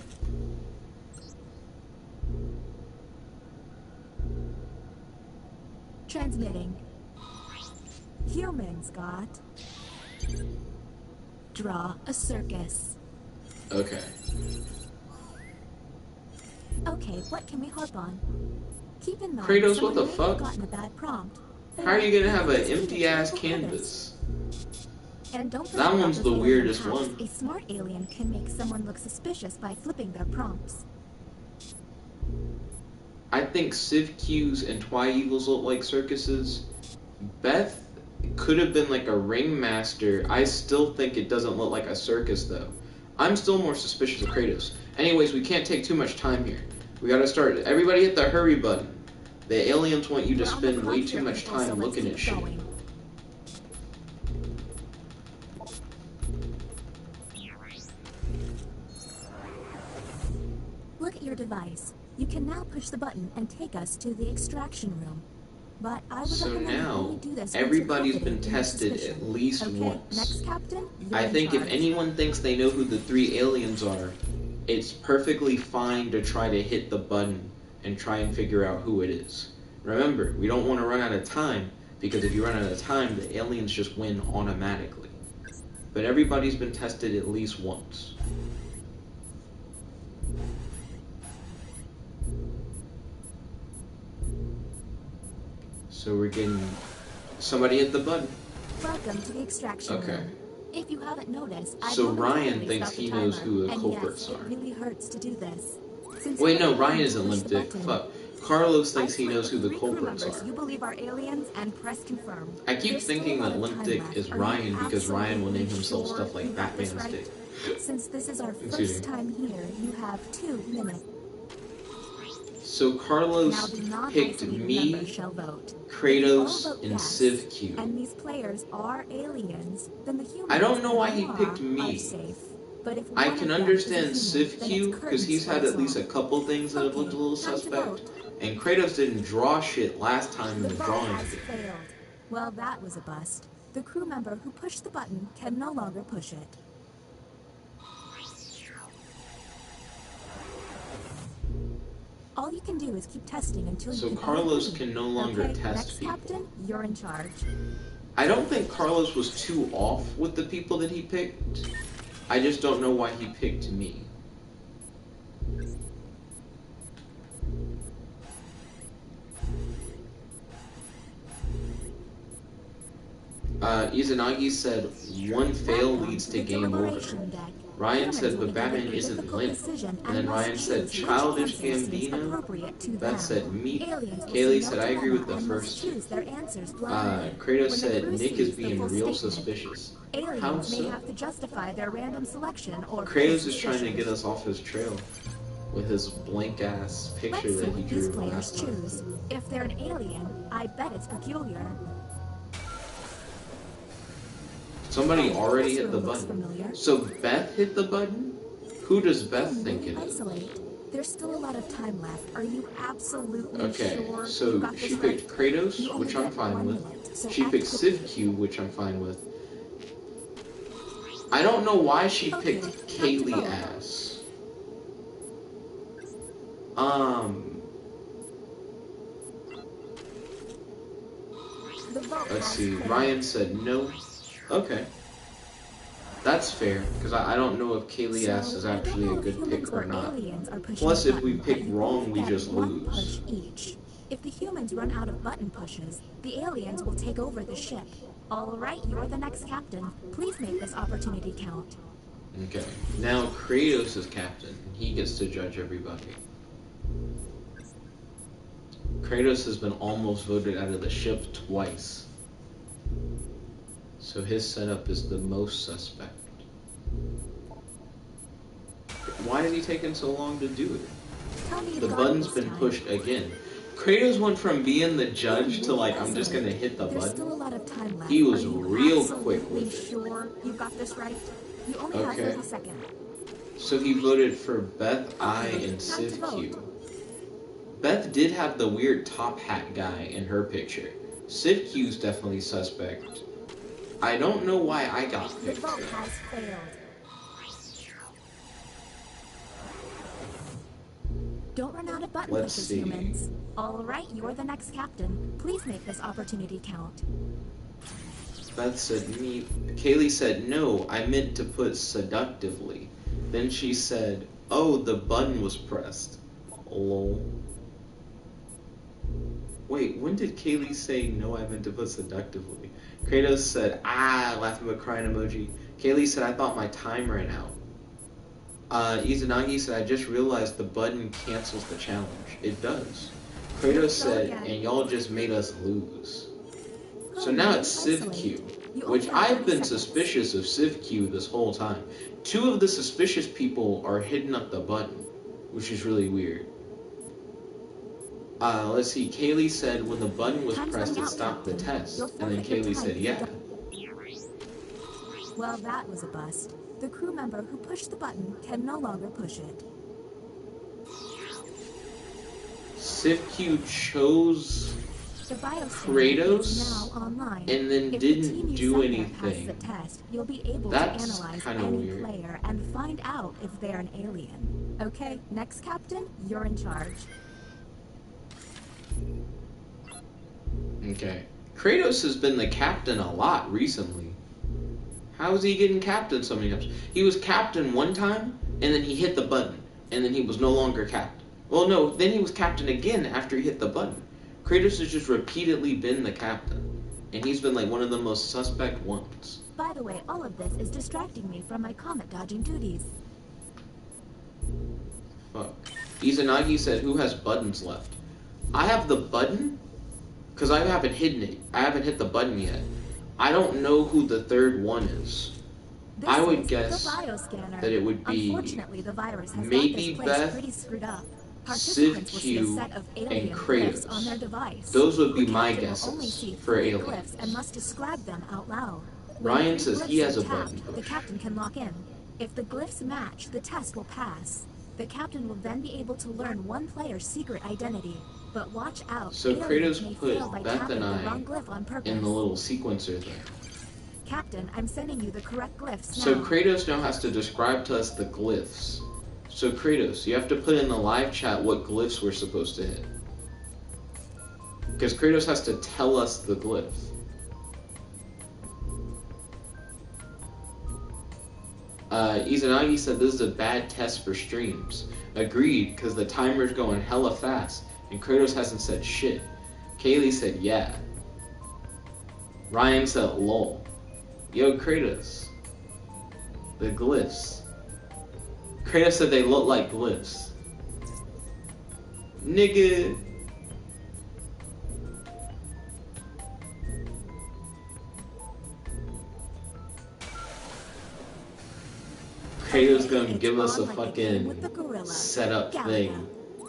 Transmitting. Humans got... Draw a circus. Okay. Okay, what can we harp on? Keep in mind, Kratos, what the someone may have fuck? gotten a bad prompt. How are you gonna have an empty-ass canvas? And don't That forget one's about the alien weirdest past. one. A smart alien can make someone look suspicious by flipping their prompts. I think Civ Q's and Twy Evils look like circuses. Beth could have been like a ringmaster. I still think it doesn't look like a circus though. I'm still more suspicious of Kratos. Anyways, we can't take too much time here. We gotta start. Everybody hit the hurry button. The aliens want you to spend way too much time looking at shit. Look at your device. You can now push the button and take us to the extraction room. But I would So recommend you now, only do this once everybody's you're been confident in your tested suspicion. at least Okay, once. next captain, you're I in think if charge. anyone thinks they know who the 3 aliens are, it's perfectly fine to try to hit the button and try and figure out who it is. Remember, we don't want to run out of time, because if you run out of time, the aliens just win automatically. But everybody's been tested at least once. So we're getting... Somebody hit the button. Welcome to the extraction Okay. room. If you haven't noticed, I've So Ryan momentarily thinks stopped he the knows timer, who the and culprits yes, are. It really hurts to do this. Since Wait, you're no, Ryan to isn't push Limp the Dick. button, Fuck. Carlos thinks I he knows who the select 3 crew culprits members are. You believe are aliens and press confirm. I keep There's still thinking a lot that of Limp time Dick left. is Are you Ryan because Ryan will name absolutely himself sure stuff like you have this Batman's right? Dick. Since this is our Excuse first me. time here, you have 2 minutes. So Now Carlos the picked non-isolated members me, shall vote. If you all Kratos, vote and yes, Civ Q. and these players are aliens, then the humans I don't know why he and Noir picked are me. safe. But if I one can of them understand is a human, Civ then Q it's because he's had curtains at least a for us couple things that have all. looked a little Okay, time to suspect. vote. And Kratos didn't draw shit last time in The the vote drawing. has failed. Well, that was a bust. The crew member who pushed the button can no longer push it. All you can do is keep testing until So you can Carlos agree. can no longer Okay, test next people. captain, you're in charge. I don't think Carlos was too off with the people that he picked. I just don't know why he picked me. Izanagi said, one fail leads to game over. Deliberation deck. Ryan Humans said, will but be Batman given a isn't difficult limp. decision And then must Ryan said, choose which childish answer seems Gambino. appropriate to Beth them. said, meat. Aliens will Kaylee see said, no I agree with dilemma the and first must two. choose their answers blindly. Kratos When the said, crew Nick is sees the being full real statement, suspicious. How aliens may so? have to justify their random selection or Kratos is trying to suspicion. get us off his trail with his blank ass picture Let's see that he what these drew players last time. choose. If they're an alien, I bet it's peculiar. Somebody Oh, already this hit the room looks button. familiar. So Beth hit the button? Who does Beth think Really it is? isolate. There's still a lot of time left. Are you absolutely Okay, sure you so got she this picked right? You Kratos, only which I'm get fine 1 with. minute, so She act picked quickly. Civ Q, which I'm fine with. I don't know why she Okay, picked time to Kaylee vote. ass. The vote Let's has see. failed. Ryan said no. Okay. That's fair, because I don't know if Kaylee ass is I don't actually know a if good humans pick or or not. aliens are pushing Plus, the if we button, pick but you wrong, only we get just 1 lose. push each. If the humans run out of button pushes, the aliens will take over the ship. All right, you're the next captain. Please make this opportunity count. Okay. Now Kratos is captain. He gets to judge everybody. Kratos has been almost voted out of the ship twice. So his setup is the most suspect. Why is he taking so long to do it? Tell me The you've got it button's this been time. pushed again. Kratos went from being the judge to like, I'm just gonna hit the There's still a button. lot of time left. He was Are you real quick absolutely with it. sure you got this right? You only have Okay. 30 seconds. So he voted for Beth, I, Okay, and time to Civ vote. Q. Beth did have the weird top hat guy in her picture. Civ Q's definitely suspect. I don't know why I got The picked. vote has failed. Don't run out of button Let's pushes, see. humans. All right, you're the next captain. Please make this opportunity count. Beth said me. Kaylee said no, I meant to put seductively. Then she said, oh, the button was pressed. Lol. Wait, when did Kaylee say no, I meant to put seductively? Kratos said, laughing but crying emoji. Kaylee said, I thought my time ran out. Izanagi said, I just realized the button cancels the challenge. It does. Kratos said, and y'all just made us lose. So now it's Civ Q, which I've been suspicious of Civ Q this whole time. 2 of the suspicious people are hitting up the button, which is really weird. Let's see, Kaylee said when the button was pressed it stopped the test, and then Kaylee said yeah. Well, that was a bust. The crew member who pushed the button can no longer push it. Civ Q chose The bioscanner Kratos is now online. and then If didn't the team you do send there anything. pass the test, you'll be able That's to analyze kinda any weird. player and find out if they're an alien. Okay, next captain, you're in charge. Okay. Kratos has been the captain a lot recently. How is he getting captain so many times? He was captain one time, and then he hit the button, and then he was no longer captain. Well, no, then he was captain again after he hit the button. Kratos has just repeatedly been the captain, and he's been like one of the most suspect ones. By the way, all of this is distracting me from my comet dodging duties. Fuck. Izanagi said, who has buttons left? I have the button, because I haven't hidden it. I haven't hit the button yet. I don't know who the third one is. This I would is guess the bioscanner. that it would be Unfortunately, the virus has maybe got this place Beth, pretty screwed up. Civ Participants will see a Q, set of and alien glyphs on their Kratos. device. Those would be The my captain will only guesses see for 3 aliens. glyphs and must describe them out loud. When Ryan 3 says he glyphs has are a tapped, button the push. captain can lock in. If the glyphs match, the test will pass. The captain will then be able to learn one player's secret identity. But watch out, So aliens may Kratos put fail by Beth tapping and the wrong I glyph on purpose. in the little sequencer thing. Captain, I'm sending you the correct glyphs So now. Kratos now has to describe to us the glyphs. So Kratos, you have to put in the live chat what glyphs we're supposed to hit. Because Kratos has to tell us the glyph. Izanagi said this is a bad test for streams. Agreed, because the timer's going hella fast, and Kratos hasn't said shit. Kaylee said yeah. Ryan said lol. Yo, Kratos. The glyphs. Kratos said they look like glyphs. Nigga. Kratos gonna give us a fucking setup thing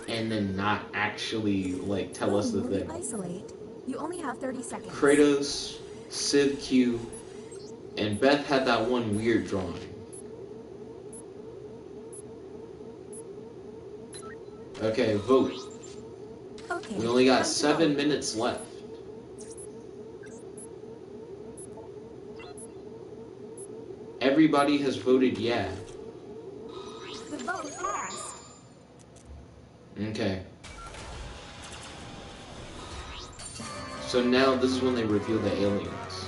and then not actually like tell us the thing. Isolate. You only have 30 seconds. Kratos, Civ Q, And Beth had that one weird drawing. Okay, vote. Okay. We only got time to 7 vote. minutes left. Everybody has voted yeah. The vote passed. Okay. So now this is when they reveal the aliens.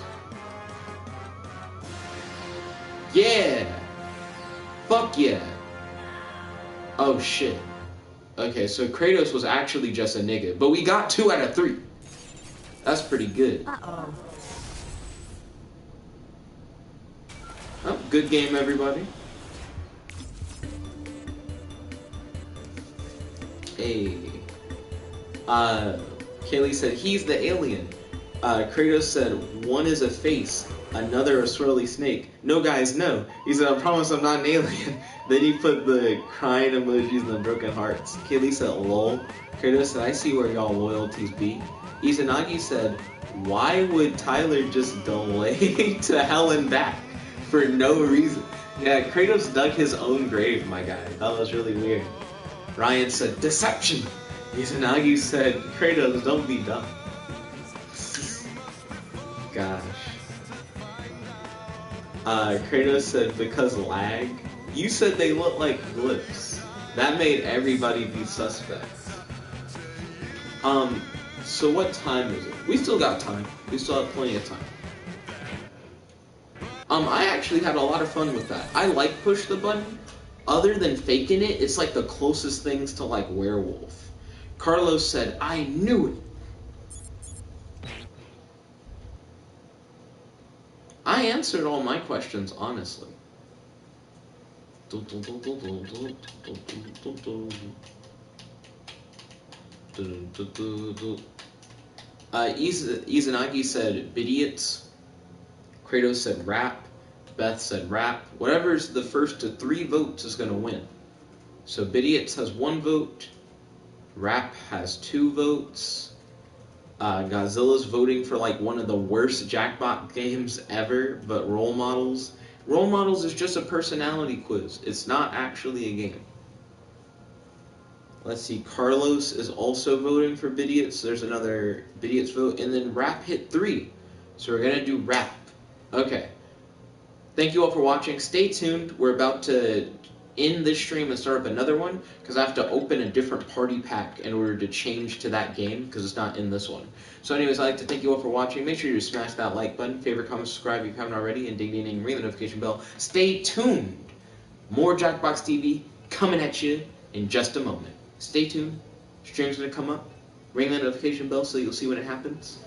Yeah! Fuck yeah! Oh shit. Okay, so Kratos was actually just a nigga, but we got 2 out of 3. That's pretty good. Uh-oh. Oh, good game, everybody. Hey. Kaylee said, he's the alien. Kratos said, one is a face, another a swirly snake. No, guys, no. He said, I promise I'm not an alien. Then he put the crying emojis and the broken hearts. Kaylee said, lol. Kratos said, I see where y'all loyalties be. Izanagi said, why would Tyler just delay to hell and back for no reason? Yeah, Kratos dug his own grave, my guy. That was really weird. Ryan said, deception. Izanagi said, Kratos, don't be dumb. Gosh. Kratos said, because lag. You said they look like glyphs. That made everybody be suspects. So what time is it? We still got time. We still have plenty of time. I actually had a lot of fun with that. I like push the button. Other than faking it, it's like the closest things to like werewolf. Carlos said, I knew it. I answered all my questions, honestly. Izanagi said, bidiots. Kratos said, rap. Beth said, rap. Whatever's the first to 3 votes is going to win. So Bidiots has 1 vote. Rap has 2 votes. Godzilla's voting for like one of the worst Jackbox games ever, but Role Models. Role Models is just a personality quiz. It's not actually a game. Let's see, Carlos is also voting for Bidiots. There's another Bidiots vote. And then Rap hit 3. So we're going to do Rap. Okay. Thank you all for watching. Stay tuned. We're about to end this stream and start up another one because I have to open a different party pack in order to change to that game because it's not in this one. So anyways, I'd like to thank you all for watching. Make sure you smash that like button, favorite, comment, subscribe if you haven't already, and ding ding ding, ring the notification bell. Stay tuned. More Jackbox TV coming at you in just a moment. Stay tuned. Stream's going to come up. Ring that notification bell so you'll see when it happens.